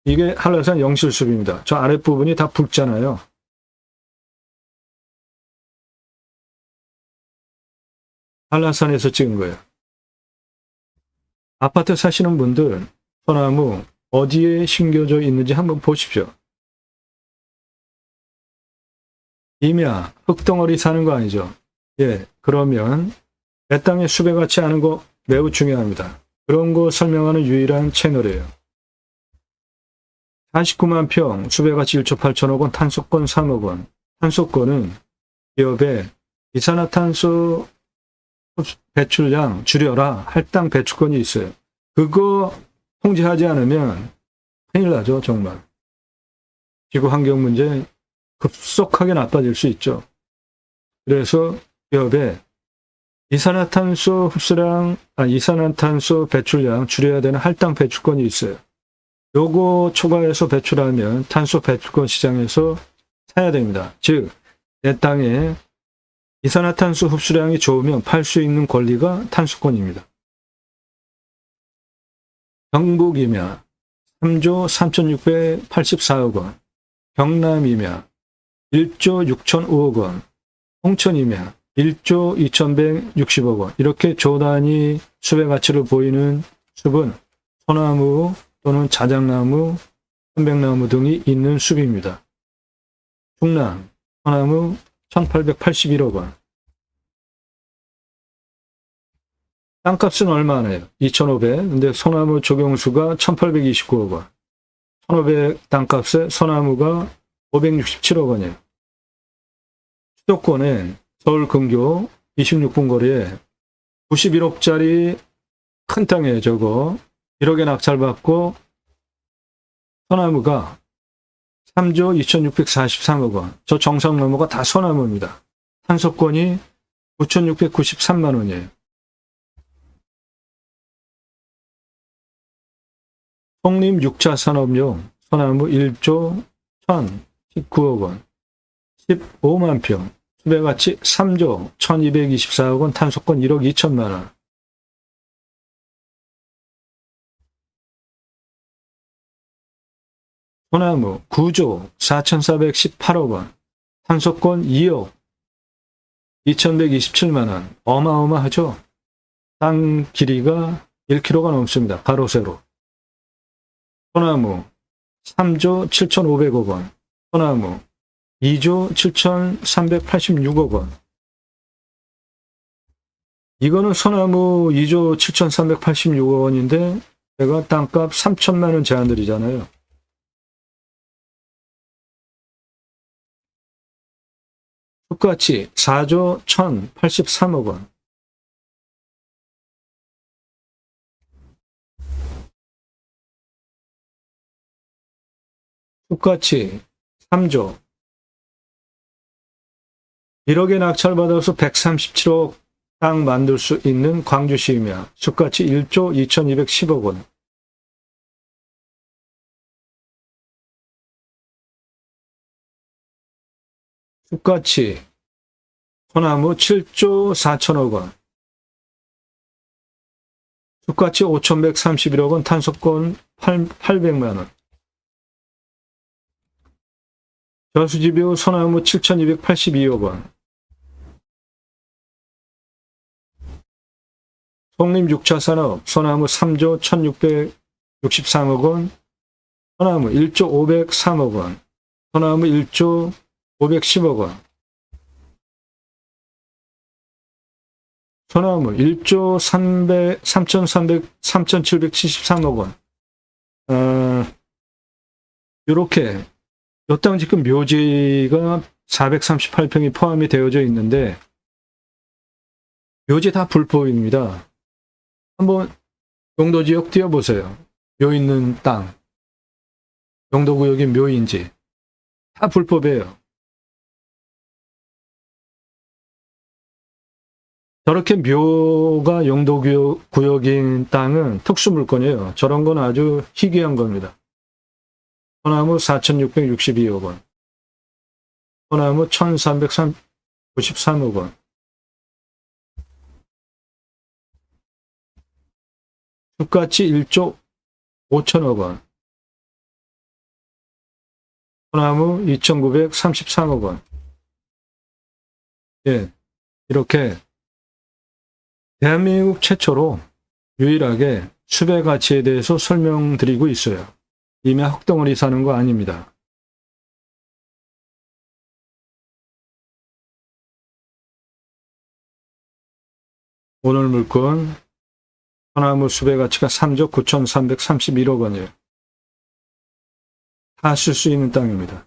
Speaker 1: 이게 한라산 영실숲입니다. 저 아랫부분이 다 붉잖아요. 한라산에서 찍은 거예요. 아파트 사시는 분들 소나무 어디에 심겨져 있는지 한번 보십시오. 임야, 흙덩어리 사는 거 아니죠? 예, 그러면 내 땅에 숲에 같지 않은 거 매우 중요합니다. 그런 거 설명하는 유일한 채널이에요. 49만 평, 숲에 같이 1조 8천억 원, 탄소권 3억 원. 탄소권은 기업에 이산화탄소 배출량 줄여라 할당 배출권이 있어요. 그거 통제하지 않으면 큰일 나죠. 정말. 지구 환경 문제 급속하게 나빠질 수 있죠. 그래서 기업에 이산화탄소 배출량 줄여야 되는 할당 배출권이 있어요. 요거 초과해서 배출하면 탄소 배출권 시장에서 사야 됩니다. 즉, 내 땅에 이산화탄소 흡수량이 좋으면 팔 수 있는 권리가 탄소권입니다. 경북이면 3조 3,684억 원, 경남이면 1조 6,005억 원, 홍천이면 1조 2,160억 원. 이렇게 조 단위 숲의 가치를 보이는 숲은 소나무 또는 자작나무, 편백나무 등이 있는 숲입니다. 충남 소나무 1,881억 원. 땅값은 얼마나요? 2,500. 근데 소나무 조경수가 1,829억 원. 1,500 땅값에 소나무가 567억 원이에요. 수도권에 서울 근교 26분 거리에 91억짜리 큰 땅에 저거 1억에 낙찰받고 소나무가 3조 2,643억 원. 저 정상 너머가 다 소나무입니다. 탄소권이 9,693만 원이에요. 송림 6차 산업용 소나무 1조 1,019억 원. 15만 평. 숲의 가치 3조 1,224억 원, 탄소권 1억 2천만 원. 소나무 9조 4,418억 원, 탄소권 2억 2,127만 원. 어마어마하죠? 땅 길이가 1km가 넘습니다. 가로 세로. 소나무 3조 7,500억 원, 소나무 2조 7,386억 원. 이거는 소나무 2조 7,386억 원인데 제가 땅값 3천만 원 제한드리잖아요. 숲가치 4조 1,083억 원. 숲가치 3조. 1억에 낙찰받아서 137억 땅 만들 수 있는 광주시이며 숲가치 1조 2,210억 원. 숲가치 소나무 7조 4천억 원. 숲가치 5,131억 원, 탄소권 800만 원. 저수지뷰 소나무 7,282억 원. 송림 6차 산업 소나무 3조 1,663억 원, 소나무 1조 503억 원, 소나무 1조 510억 원, 소나무 1조 3,773억 원. 요렇게 요 땅 지금 묘지가 438평이 포함이 되어져 있는데 묘지 다 불법입니다. 한번 용도지역 띄워보세요. 묘 있는 땅, 용도구역이 묘인지 다 불법이에요. 저렇게 묘가 용도구역인 땅은 특수물건이에요. 저런 건 아주 희귀한 겁니다. 소나무 4,662억 원, 소나무 1,393억 원, 숲가치 1조 5천억 원, 소나무 2,933억 원. 예, 이렇게 대한민국 최초로 유일하게 숲의 가치에 대해서 설명드리고 있어요. 이미 흙덩어리 사는 거 아닙니다. 오늘 물건 소나무 숲의 가치가 3조 9,331억 원이에요. 다 쓸 수 있는 땅입니다.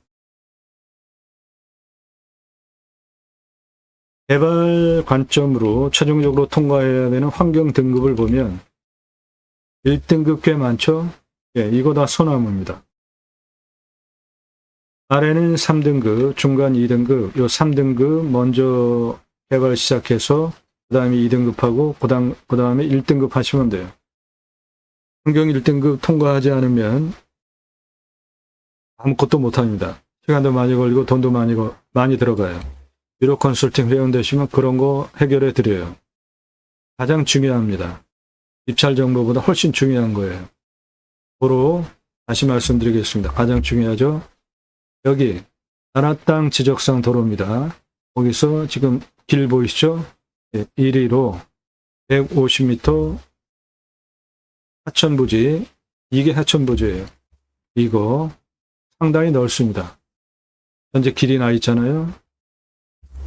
Speaker 1: 개발 관점으로 최종적으로 통과해야 되는 환경 등급을 보면 1등급 꽤 많죠? 예, 이거 다 소나무입니다. 아래는 3등급, 중간 2등급, 요 3등급 먼저 개발 시작해서 그 다음에 2등급하고 그 다음에 1등급 하시면 돼요. 환경 1등급 통과하지 않으면 아무것도 못합니다. 시간도 많이 걸리고 돈도 많이 들어가요. 유로 컨설팅 회원 되시면 그런 거 해결해 드려요. 가장 중요합니다. 입찰 정보보다 훨씬 중요한 거예요. 도로 다시 말씀드리겠습니다. 가장 중요하죠. 여기 나라 땅 지적상 도로입니다. 거기서 지금 길 보이시죠? 1위로 150m 하천부지, 이게 하천부지예요. 이거 상당히 넓습니다. 현재 길이 나 있잖아요.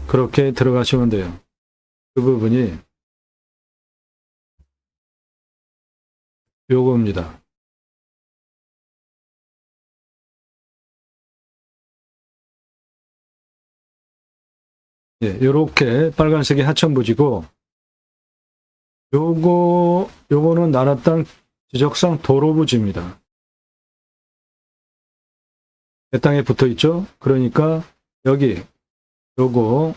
Speaker 1: 그렇게 들어가시면 돼요. 그 부분이 요겁니다. 요렇게 빨간색이 하천부지고, 요거는 나라 땅 지적상 도로부지입니다. 내 땅에 붙어 있죠? 그러니까 여기 요거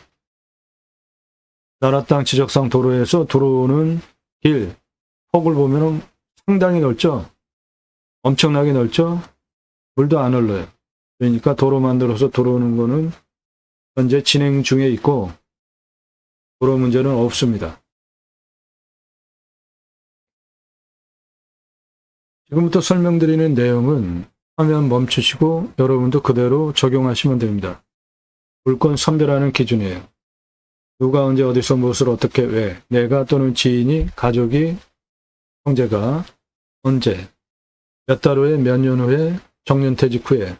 Speaker 1: 나라 땅 지적상 도로에서 들어오는 길 폭을 보면은 상당히 넓죠? 엄청나게 넓죠? 물도 안 흘러요. 그러니까 도로 만들어서 들어오는 거는 현재 진행 중에 있고 도로 문제는 없습니다. 지금부터 설명드리는 내용은 화면 멈추시고 여러분도 그대로 적용하시면 됩니다. 물건 선별하는 기준이에요. 누가 언제 어디서 무엇을 어떻게 왜 내가 또는 지인이 가족이 형제가 언제 몇 달 후에 몇 년 후에 정년퇴직 후에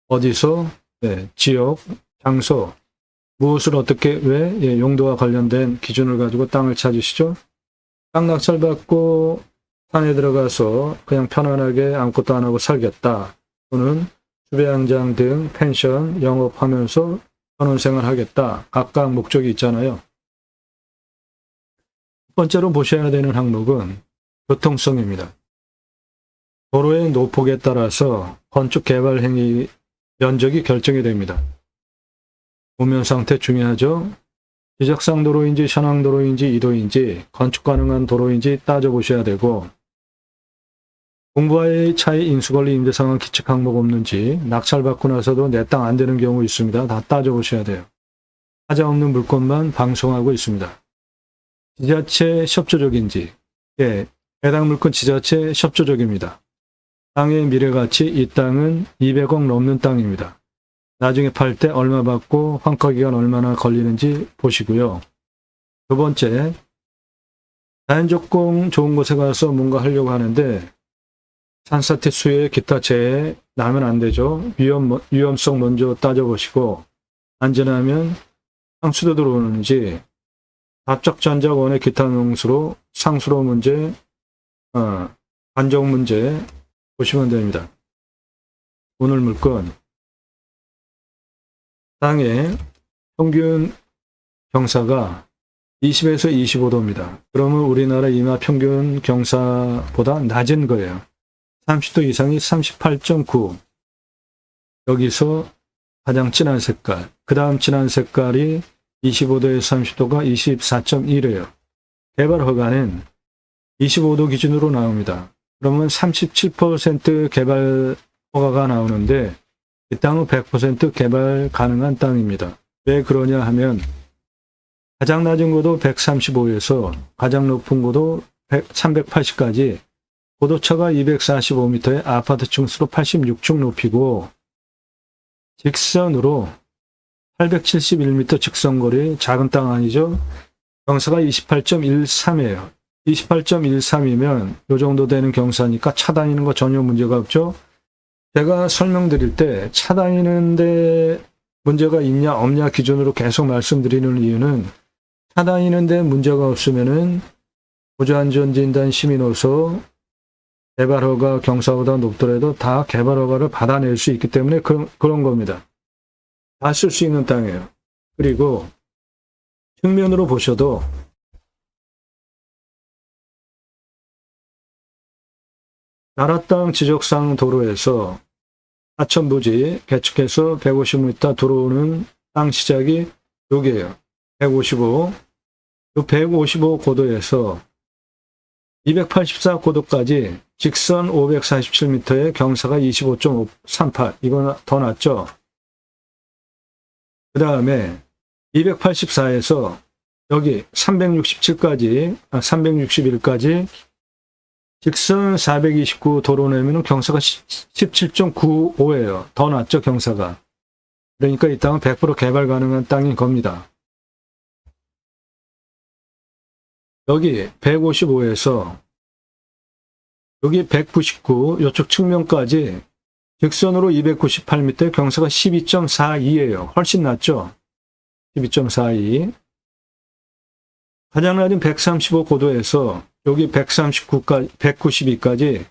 Speaker 1: 어디서 지역 장소 무엇을 어떻게 왜 용도와 관련된 기준을 가지고 땅을 찾으시죠. 땅 낙찰받고 산에 들어가서 그냥 편안하게 아무것도 안 하고 살겠다. 또는 주배양장 등 펜션 영업하면서 전원생활 하겠다. 각각 목적이 있잖아요. 첫 번째로 보셔야 되는 항목은 교통성입니다. 도로의 노폭에 따라서 건축 개발 행위 면적이 결정이 됩니다. 도면 상태 중요하죠. 지적상 도로인지 현황 도로인지 이도인지 건축 가능한 도로인지 따져보셔야 되고, 공부와의 차이, 인수권리, 임대상황, 기책 항목 없는지, 낙찰받고 나서도 내 땅 안 되는 경우 있습니다. 다 따져보셔야 돼요. 하자 없는 물건만 방송하고 있습니다. 지자체 협조적인지, 해당 물건 지자체 협조적입니다. 땅의 미래가치, 이 땅은 200억 넘는 땅입니다. 나중에 팔 때 얼마 받고 환가기간 얼마나 걸리는지 보시고요. 두 번째, 자연조건 좋은 곳에 가서 뭔가 하려고 하는데 산사태 수해 기타 재해 나면 안 되죠. 위험성 먼저 따져보시고, 안전하면 상수도 들어오는지 답적전자원의 기타 농수로 상수로 문제, 관정 문제 보시면 됩니다. 오늘 물건 땅의 평균 경사가 20에서 25도입니다. 그러면 우리나라 임야 평균 경사보다 낮은 거예요. 30도 이상이 38.9. 여기서 가장 진한 색깔, 그 다음 진한 색깔이 25도에서 30도가 24.1이에요. 개발 허가는 25도 기준으로 나옵니다. 그러면 37% 개발 허가가 나오는데 이 땅은 100% 개발 가능한 땅입니다. 왜 그러냐 하면 가장 낮은 고도 135에서 가장 높은 고도 380까지 고도차가 245m의 아파트 층수로 86층 높이고 직선으로 871m 직선거리, 작은 땅 아니죠? 경사가 28.13이에요. 28.13이면 이 정도 되는 경사니까 차 다니는 거 전혀 문제가 없죠? 제가 설명드릴 때 차 다니는데 문제가 있냐 없냐 기준으로 계속 말씀드리는 이유는 차 다니는데 문제가 없으면은 보조안전진단 시민으로서 개발허가 경사보다 높더라도 다 개발허가를 받아낼 수 있기 때문에 그런 겁니다. 다 쓸 수 있는 땅이에요. 그리고 측면으로 보셔도 나라 땅 지적상 도로에서 하천부지 개축해서 150m 들어오는 땅 시작이 여기에요. 155. 이 155 고도에서 284 고도까지 직선 547m의 경사가 25.38. 이건 더 낮죠. 그 다음에 284에서 여기 361까지 직선 429 도로 내면은 경사가 17.95예요. 더 낮죠, 경사가. 그러니까 이 땅은 100% 개발 가능한 땅인 겁니다. 여기 155에서 여기 199, 이쪽 측면까지 직선으로 298m, 경사가 12.42예요. 훨씬 낮죠? 12.42. 가장 낮은 135 고도에서 여기 139까지, 192까지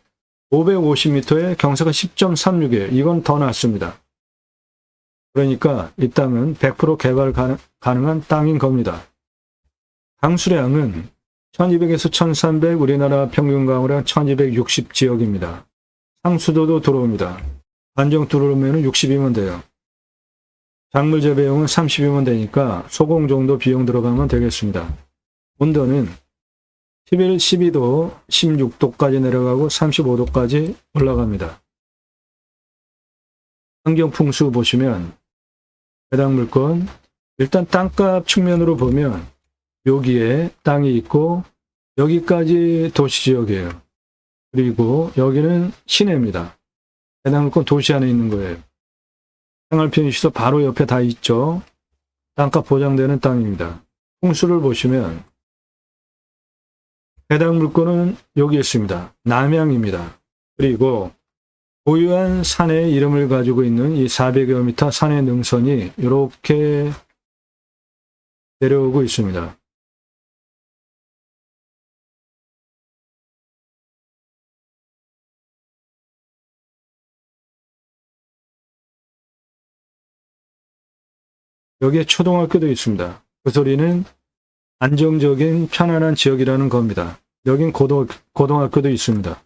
Speaker 1: 550m의 경사가 10.36이에요. 이건 더 낮습니다. 그러니까 이 땅은 100% 개발 가능한 땅인 겁니다. 강수량은 1200에서 1300, 우리나라 평균 강우량 1260 지역입니다. 상수도도 들어옵니다. 관정 들어오면 60이면 돼요. 작물 재배용은 30이면 되니까 소공 정도 비용 들어가면 되겠습니다. 온도는 11, 12도, 16도까지 내려가고 35도까지 올라갑니다. 환경풍수 보시면 해당 물건, 일단 땅값 측면으로 보면 여기에 땅이 있고 여기까지 도시지역이에요. 그리고 여기는 시내입니다. 해당 물건 도시 안에 있는 거예요. 생활편의시설 바로 옆에 다 있죠. 땅값 보장되는 땅입니다. 풍수를 보시면 해당 물건은 여기 있습니다. 남양입니다. 그리고 고유한 산의 이름을 가지고 있는 이 400여 미터 산의 능선이 이렇게 내려오고 있습니다. 여기에 초등학교도 있습니다. 그 소리는 안정적인 편안한 지역이라는 겁니다. 여긴 고등학교도 있습니다.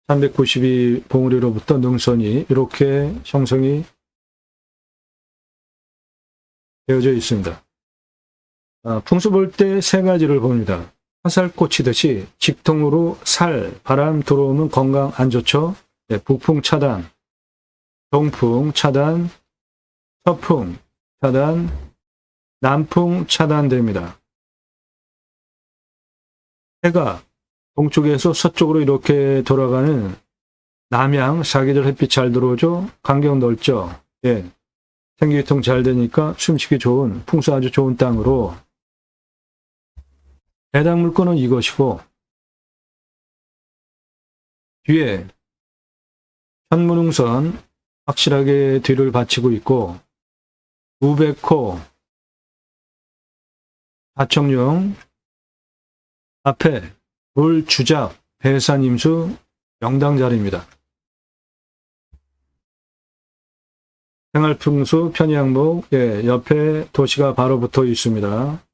Speaker 1: 392 봉우리로부터 능선이 이렇게 형성이 되어져 있습니다. 풍수 볼 때 세 가지를 봅니다. 화살 꽂히듯이 직통으로 살, 바람 들어오면 건강 안 좋죠. 네, 북풍 차단, 동풍 차단, 서풍 차단, 남풍 차단됩니다. 해가 동쪽에서 서쪽으로 이렇게 돌아가는 남양, 사계절 햇빛 잘 들어오죠? 간격 넓죠? 예. 생기유통 잘 되니까 숨쉬기 좋은, 풍수 아주 좋은 땅으로 해당 물건은 이것이고, 뒤에 현무능선 확실하게 뒤를 받치고 있고, 우백호, 하청룡, 앞에 물주작, 배산임수, 영당자리입니다. 생활풍수, 편의항목, 예, 옆에 도시가 바로 붙어 있습니다.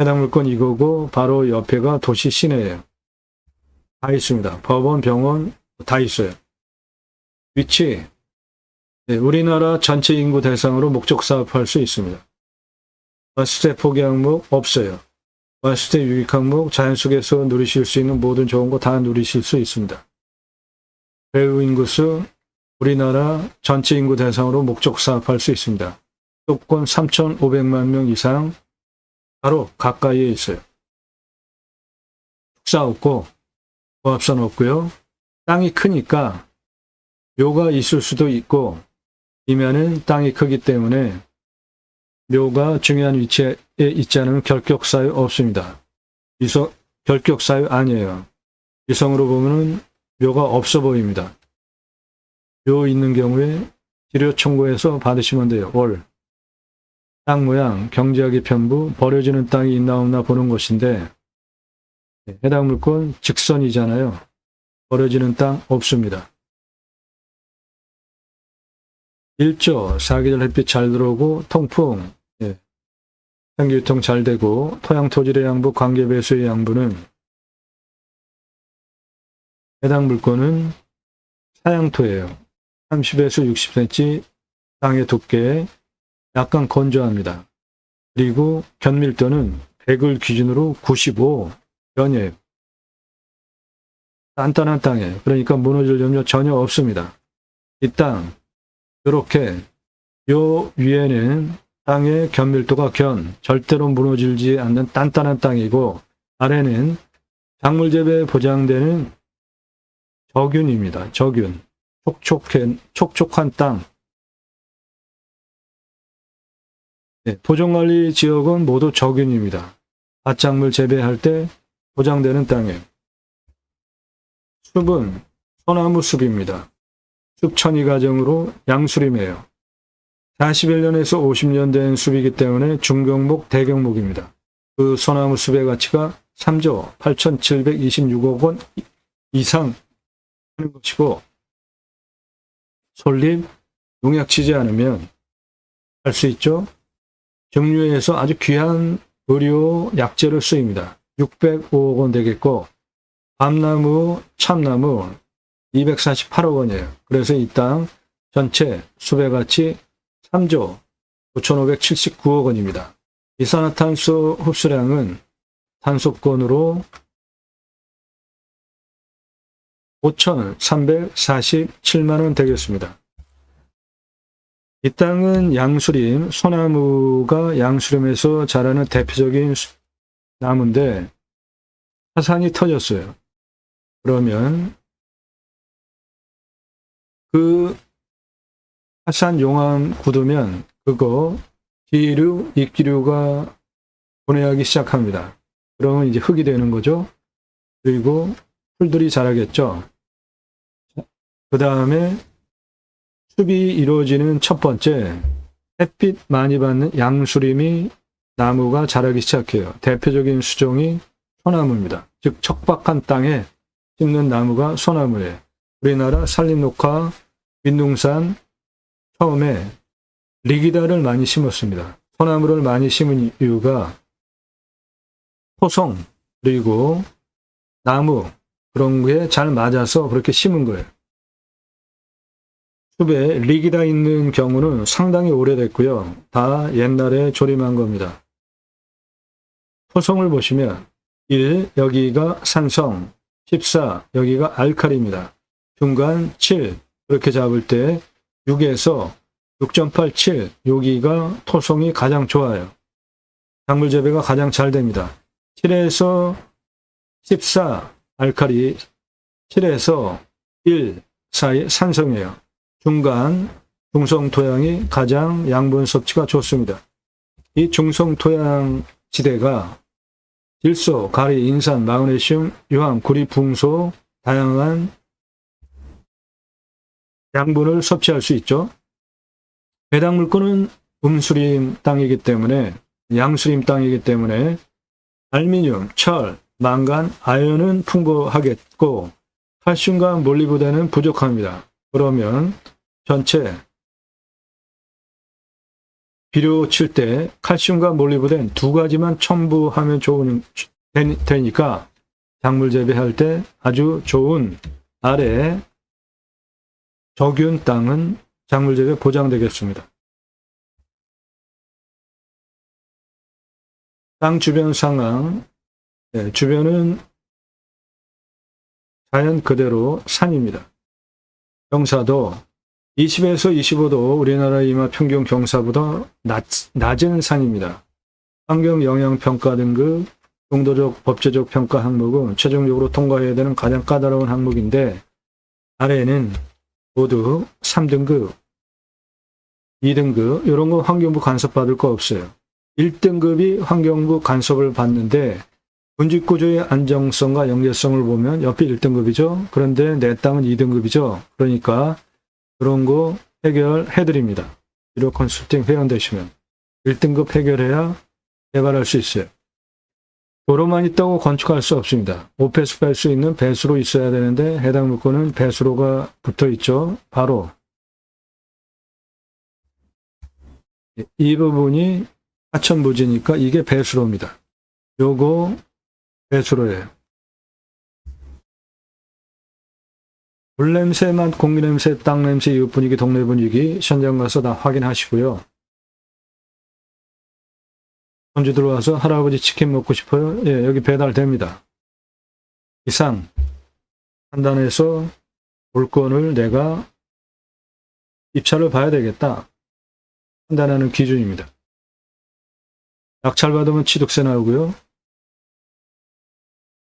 Speaker 1: 해당 물건 이거고 바로 옆에가 도시 시내예요. 다 있습니다. 법원, 병원 다 있어요. 위치, 예, 우리나라 전체 인구 대상으로 목적 사업할 수 있습니다. 왔을 때 포기 항목 없어요. 왔을 때 유익 항목, 자연 속에서 누리실 수 있는 모든 좋은 거 다 누리실 수 있습니다. 배후 인구수, 우리나라 전체 인구 대상으로 목적 사업할 수 있습니다. 수도권 3,500만 명 이상 바로 가까이에 있어요. 축사 없고 고압선 없고요. 땅이 크니까 묘가 있을 수도 있고, 이면은 땅이 크기 때문에 묘가 중요한 위치에 있지 않으면 결격사유 없습니다. 결격사유 아니에요. 이성으로 보면은 묘가 없어 보입니다. 묘 있는 경우에 지료 청구해서 받으시면 돼요. 월. 땅 모양, 경제학의 편부, 버려지는 땅이 있나 없나 보는 것인데, 해당 물건 직선이잖아요. 버려지는 땅 없습니다. 일조, 사계절 햇빛 잘 들어오고, 통풍, 예. 생기유통 잘 되고, 토양 토질의 양부, 관계 배수의 양부는 해당 물건은 사양토예요. 30에서 60cm 땅의 두께, 약간 건조합니다. 그리고 견밀도는 100을 기준으로 95 견이에요. 단단한 땅이에요. 그러니까 무너질 염려 전혀 없습니다. 이 땅, 이렇게 요 위에는 땅의 견밀도가 절대로 무너지지 않는 단단한 땅이고, 아래는 작물 재배에 보장되는 저균입니다. 저균. 촉촉한 땅. 네, 토종관리 지역은 모두 저균입니다. 밭작물 재배할 때 보장되는 땅에. 숲은 소나무 숲입니다. 숲 천이 가정으로 양수림이에요. 41년에서 50년 된 숲이기 때문에 중경목, 대경목입니다. 그 소나무 숲의 가치가 3조 8,726억 원 이상 하는 것이고, 솔잎, 농약 치지 않으면 할 수 있죠. 정류에서 아주 귀한 의료 약재로 쓰입니다. 605억 원 되겠고, 밤나무, 참나무 248억 원이에요. 그래서 이 땅 전체 숲의 가치 3조 5,579억 원입니다. 이산화탄소 흡수량은 탄소권으로 5,347만 원 되겠습니다. 이 땅은 양수림, 소나무가 양수림에서 자라는 대표적인 나무인데 화산이 터졌어요. 그러면 그 화산 용암 굳으면 그거 기류, 입기류가 분해하기 시작합니다. 그러면 이제 흙이 되는 거죠. 그리고 풀들이 자라겠죠. 그 다음에 숲이 이루어지는 첫 번째, 햇빛 많이 받는 양수림이 나무가 자라기 시작해요. 대표적인 수종이 소나무입니다. 즉 척박한 땅에 심는 나무가 소나무예요. 우리나라 산림녹화 민둥산 처음에 리기다를 많이 심었습니다. 소나무를 많이 심은 이유가 토성 그리고 나무 그런 게 잘 맞아서 그렇게 심은 거예요. 숲에 리기다 있는 경우는 상당히 오래됐고요. 다 옛날에 조림한 겁니다. 토성을 보시면 1, 여기가 산성, 14, 여기가 알칼리입니다. 중간 7, 그렇게 잡을 때 6에서 6.87, 여기가 토성이 가장 좋아요. 작물 재배가 가장 잘 됩니다. 7에서 14, 알칼리, 7에서 1 사이 산성이에요. 중간 중성 토양이 가장 양분 섭취가 좋습니다. 이 중성 토양 지대가 질소, 가리, 인산, 마그네슘, 유황, 구리, 붕소 다양한 양분을 섭취할 수 있죠. 배당물권은 음수림 땅이기 때문에 양수림 땅이기 때문에 알미늄, 철, 망간, 아연은 풍부하겠고 칼슘과 몰리브덴은 부족합니다. 그러면 전체 비료 칠 때 칼슘과 몰리브덴 두 가지만 첨부하면 되니까 작물 재배할 때 아주 좋은 아래 저균 땅은 작물 재배 보장되겠습니다. 땅 주변 상황, 주변은 자연 그대로 산입니다. 경사도 20에서 25도 우리나라 이마 평균 경사보다 낮은 산입니다. 환경영향평가 등급, 용도적 법제적 평가 항목은 최종적으로 통과해야 되는 가장 까다로운 항목인데 아래에는 모두 3등급, 2등급 이런 거 환경부 간섭 받을 거 없어요. 1등급이 환경부 간섭을 받는데 군집구조의 안정성과 연계성을 보면 옆이 1등급이죠. 그런데 내 땅은 2등급이죠. 그러니까 그런 거 해결해 드립니다. 비료 컨설팅 회원되시면 1등급 해결해야 개발할 수 있어요. 도로만 있다고 건축할 수 없습니다. 오페스 뺄 수 있는 배수로 있어야 되는데 해당 물건은 배수로가 붙어 있죠. 바로 이 부분이 하천부지니까 이게 배수로입니다. 요거 배수로예요. 물냄새, 맛, 공기냄새, 땅냄새, 이웃 분위기, 동네 분위기 현장 가서 다 확인하시고요. 손주 들어와서 할아버지 치킨 먹고 싶어요? 예, 여기 배달됩니다. 이상 판단해서 물건을 내가 입찰을 봐야 되겠다. 판단하는 기준입니다. 낙찰받으면 취득세 나오고요.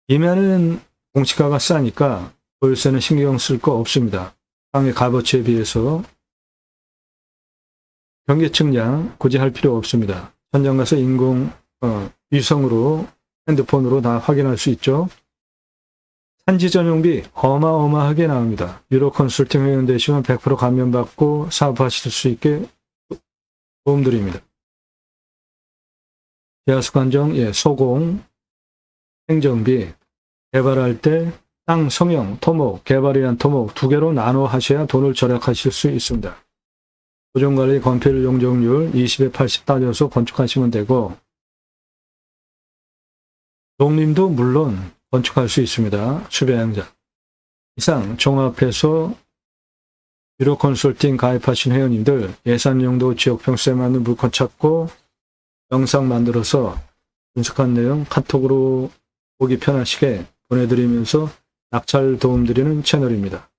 Speaker 1: 임야는 공시가가 싸니까 보유세는 신경 쓸 거 없습니다. 땅의 값어치에 비해서 경계 측량 굳이 할 필요 없습니다. 현장 가서 위성으로 핸드폰으로 다 확인할 수 있죠. 산지 전용비 어마어마하게 나옵니다. 유로 컨설팅 회원 되시면 100% 감면받고 사업하실 수 있게 도움드립니다. 계약서 관정, 소공, 행정비, 개발할 때 땅 성형, 토목, 개발에 의한 토목 두 개로 나눠 하셔야 돈을 절약하실 수 있습니다. 보존관리, 건폐율, 용적률 20에 80 따져서 건축하시면 되고 농림도 물론 건축할 수 있습니다. 수배양자. 이상 종합해서 유로 컨설팅 가입하신 회원님들 예산용도 지역평수에 맞는 물건 찾고 영상 만들어서 분석한 내용 카톡으로 보기 편하시게 보내드리면서 낙찰 도움드리는 채널입니다.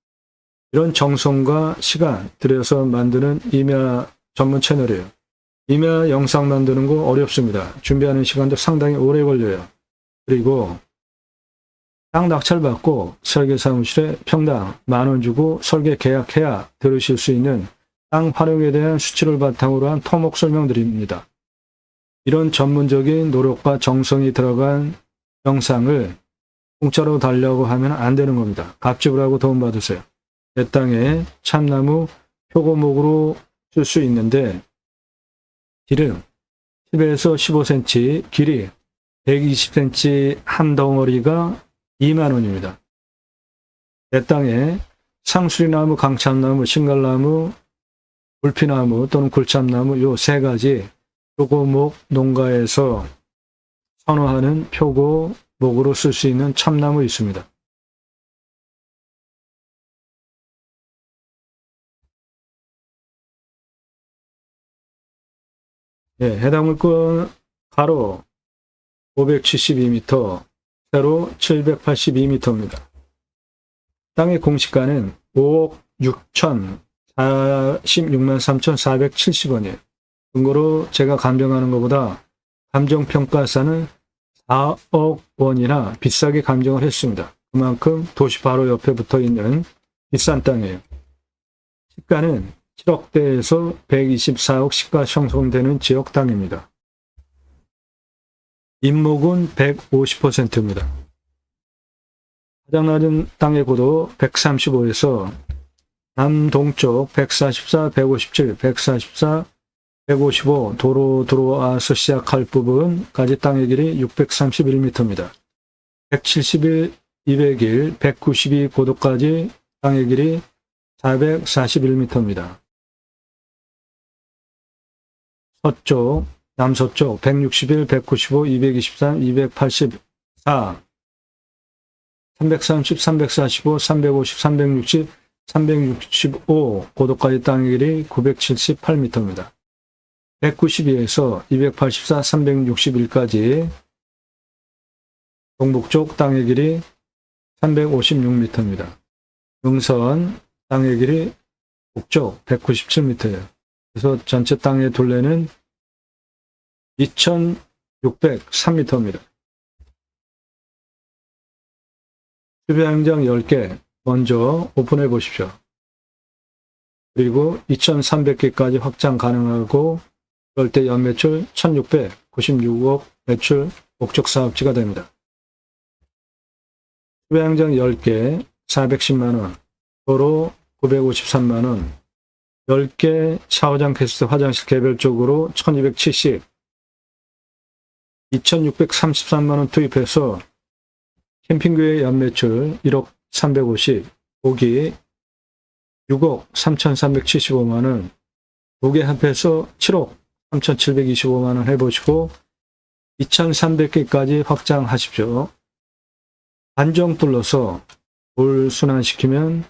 Speaker 1: 이런 정성과 시간 들여서 만드는 임야 전문 채널이에요. 임야 영상 만드는 거 어렵습니다. 준비하는 시간도 상당히 오래 걸려요. 그리고 땅 낙찰받고 설계사무실에 평당 10,000원 주고 설계 계약해야 들으실 수 있는 땅 활용에 대한 수치를 바탕으로 한 토목 설명드립니다. 이런 전문적인 노력과 정성이 들어간 영상을 공짜로 달라고 하면 안 되는 겁니다. 값집을 하고 도움받으세요. 내 땅에 참나무 표고목으로 쓸 수 있는데 길은 10에서 15cm, 길이 120cm 한 덩어리가 20,000원입니다. 내 땅에 상수리나무, 강참나무, 신갈나무, 불피나무 또는 굴참나무 요 세 가지 표고목 농가에서 선호하는 표고목으로 쓸 수 있는 참나무 있습니다. 해당 물건 가로 572m, 세로 782m입니다. 땅의 공시가는 5억 6,046만 3,470원이에요. 근거로 제가 감정하는 것보다 감정평가사는 4억 원이나 비싸게 감정을 했습니다. 그만큼 도시 바로 옆에 붙어 있는 비싼 땅이에요. 시가는 7억대에서 124억 시가 형성되는 지역 땅입니다. 인목은 150%입니다. 가장 낮은 땅의 고도 135에서 남동쪽 144, 157, 144, 155 도로 들어와서 시작할 부분까지 땅의 길이 631m입니다. 171, 201, 192 고도까지 땅의 길이 441m입니다. 서쪽, 남서쪽 161, 195, 223, 284, 330, 345, 350, 360, 365 고도까지 땅의 길이 978m입니다. 192에서 284, 361까지 동북쪽 땅의 길이 356m입니다. 능선 땅의 길이 북쪽 197m예요. 그래서 전체 땅의 둘레는 2,603m입니다. 수배양장 10개 먼저 오픈해 보십시오. 그리고 2,300개까지 확장 가능하고 그럴 때 연매출 1,696억 매출 목적 사업지가 됩니다. 수배양장 10개 410만원, 도로 953만원, 10개 샤워장 캐스트 화장실 개별적으로 1270, 2633만원 투입해서 캠핑교회 연매출 1억 350, 고기 6억 3375만원, 두개 합해서 7억 3725만원 해보시고 2300개까지 확장하십시오. 관정 뚫러서 물 순환시키면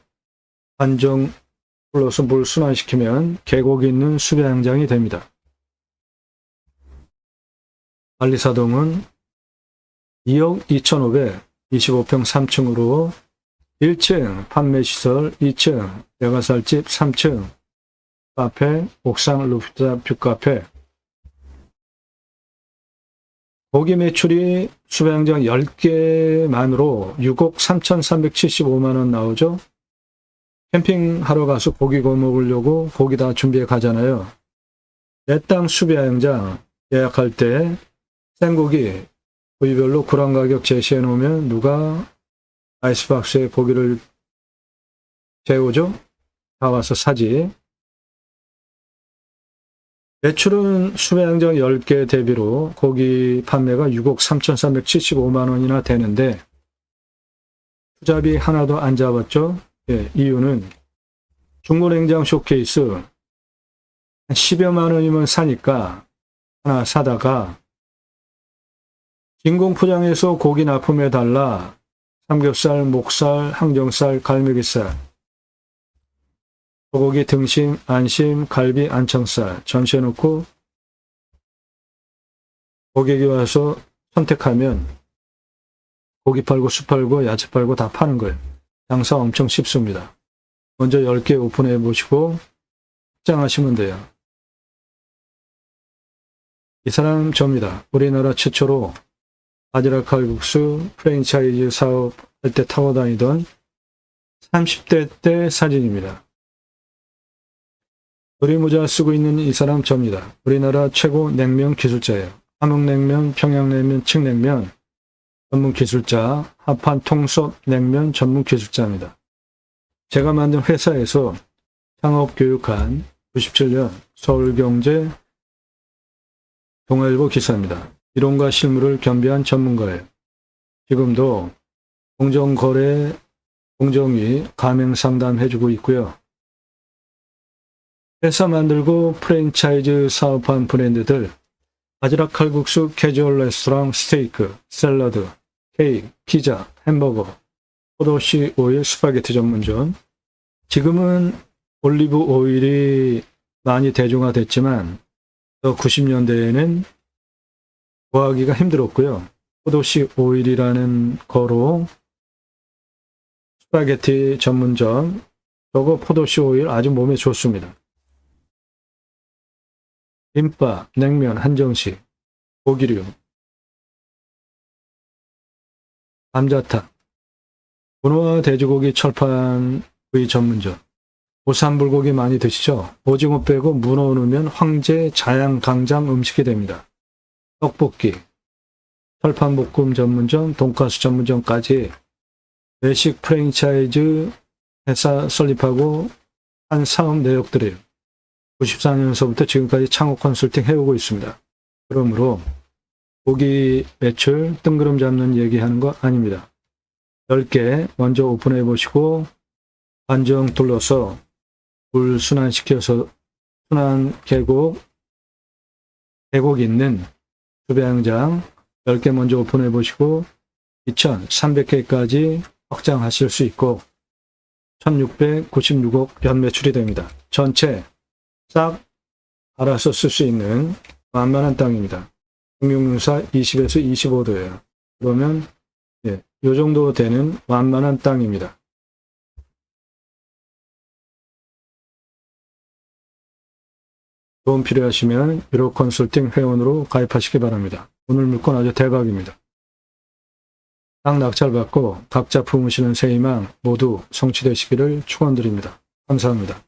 Speaker 1: 계곡이 있는 수배양장이 됩니다. 관리사동은 2억 2,500, 25평 3층으로 1층 판매시설, 2층 내가살집, 3층 카페, 옥상 루프탑 뷰카페, 고기 매출이 수배양장 10개만으로 6억 3,375만 원 나오죠. 캠핑하러 가서 고기 구워 먹으려고 고기 다 준비해 가잖아요. 내 땅 수배양장 예약할 때 생고기 부위별로 그람 가격 제시해 놓으면 누가 아이스박스에 고기를 재우죠? 다 와서 사지. 매출은 수배양장 10개 대비로 고기 판매가 6억 3,375만 원이나 되는데 투자비 하나도 안 잡았죠. 예, 이유는 중고냉장 쇼케이스 한 10여만 원이면 사니까 하나 사다가 진공포장해서 고기 납품해 달라 삼겹살, 목살, 항정살, 갈매기살, 소고기 등심, 안심, 갈비, 안창살 전시해놓고 고객이 와서 선택하면 고기 팔고 술 팔고 야채 팔고 다 파는 거예요. 장사 엄청 쉽습니다. 먼저 10개 오픈해 보시고 확장하시면 돼요. 이 사람 접니다. 우리나라 최초로 바지락 칼국수 프랜차이즈 사업할 때 타고 다니던 30대 때 사진입니다. 요리모자 쓰고 있는 이 사람 접니다. 우리나라 최고 냉면 기술자예요. 함흥냉면, 평양냉면, 칡냉면 전문 기술자, 하판 통섭 냉면 전문 기술자입니다. 제가 만든 회사에서 창업 교육한 97년 서울경제 동아일보 기사입니다. 이론과 실무를 겸비한 전문가예요. 지금도 공정거래, 공정위, 가맹상담 해주고 있고요. 회사 만들고 프랜차이즈 사업한 브랜드들 바지락 칼국수, 캐주얼 레스토랑, 스테이크, 샐러드, 케이크, 피자, 햄버거, 포도씨 오일, 스파게티 전문점. 지금은 올리브 오일이 많이 대중화됐지만 90년대에는 구하기가 힘들었고요. 포도씨 오일이라는 거로 스파게티 전문점, 저거 포도씨 오일 아주 몸에 좋습니다. 김밥, 냉면, 한정식, 고기류, 감자탕, 문어와 돼지고기 철판 구이 전문점. 보쌈불고기 많이 드시죠? 오징어 빼고 문어 넣으면 황제, 자양, 강장 음식이 됩니다. 떡볶이, 철판볶음 전문점, 돈가스 전문점까지 외식 프랜차이즈 회사 설립하고 한 사업 내역들이에요. 94년서부터 지금까지 창업 컨설팅 해오고 있습니다. 그러므로 고기 매출 뜬구름 잡는 얘기하는 거 아닙니다. 10개 먼저 오픈해 보시고 반정 둘러서 물 순환시켜서 순환 계곡 있는 수배양장 10개 먼저 오픈해 보시고 2,300개까지 확장하실 수 있고 1,696억 연매출이 됩니다. 전체 싹 알아서 쓸 수 있는 완만한 땅입니다. 금융유사 20에서 25도예요. 그러면 이 정도 되는 완만한 땅입니다. 도움 필요하시면 유로 컨설팅 회원으로 가입하시기 바랍니다. 오늘 물건 아주 대박입니다. 땅 낙찰받고 각자 품으시는 새 희망 모두 성취되시기를 축원드립니다. 감사합니다.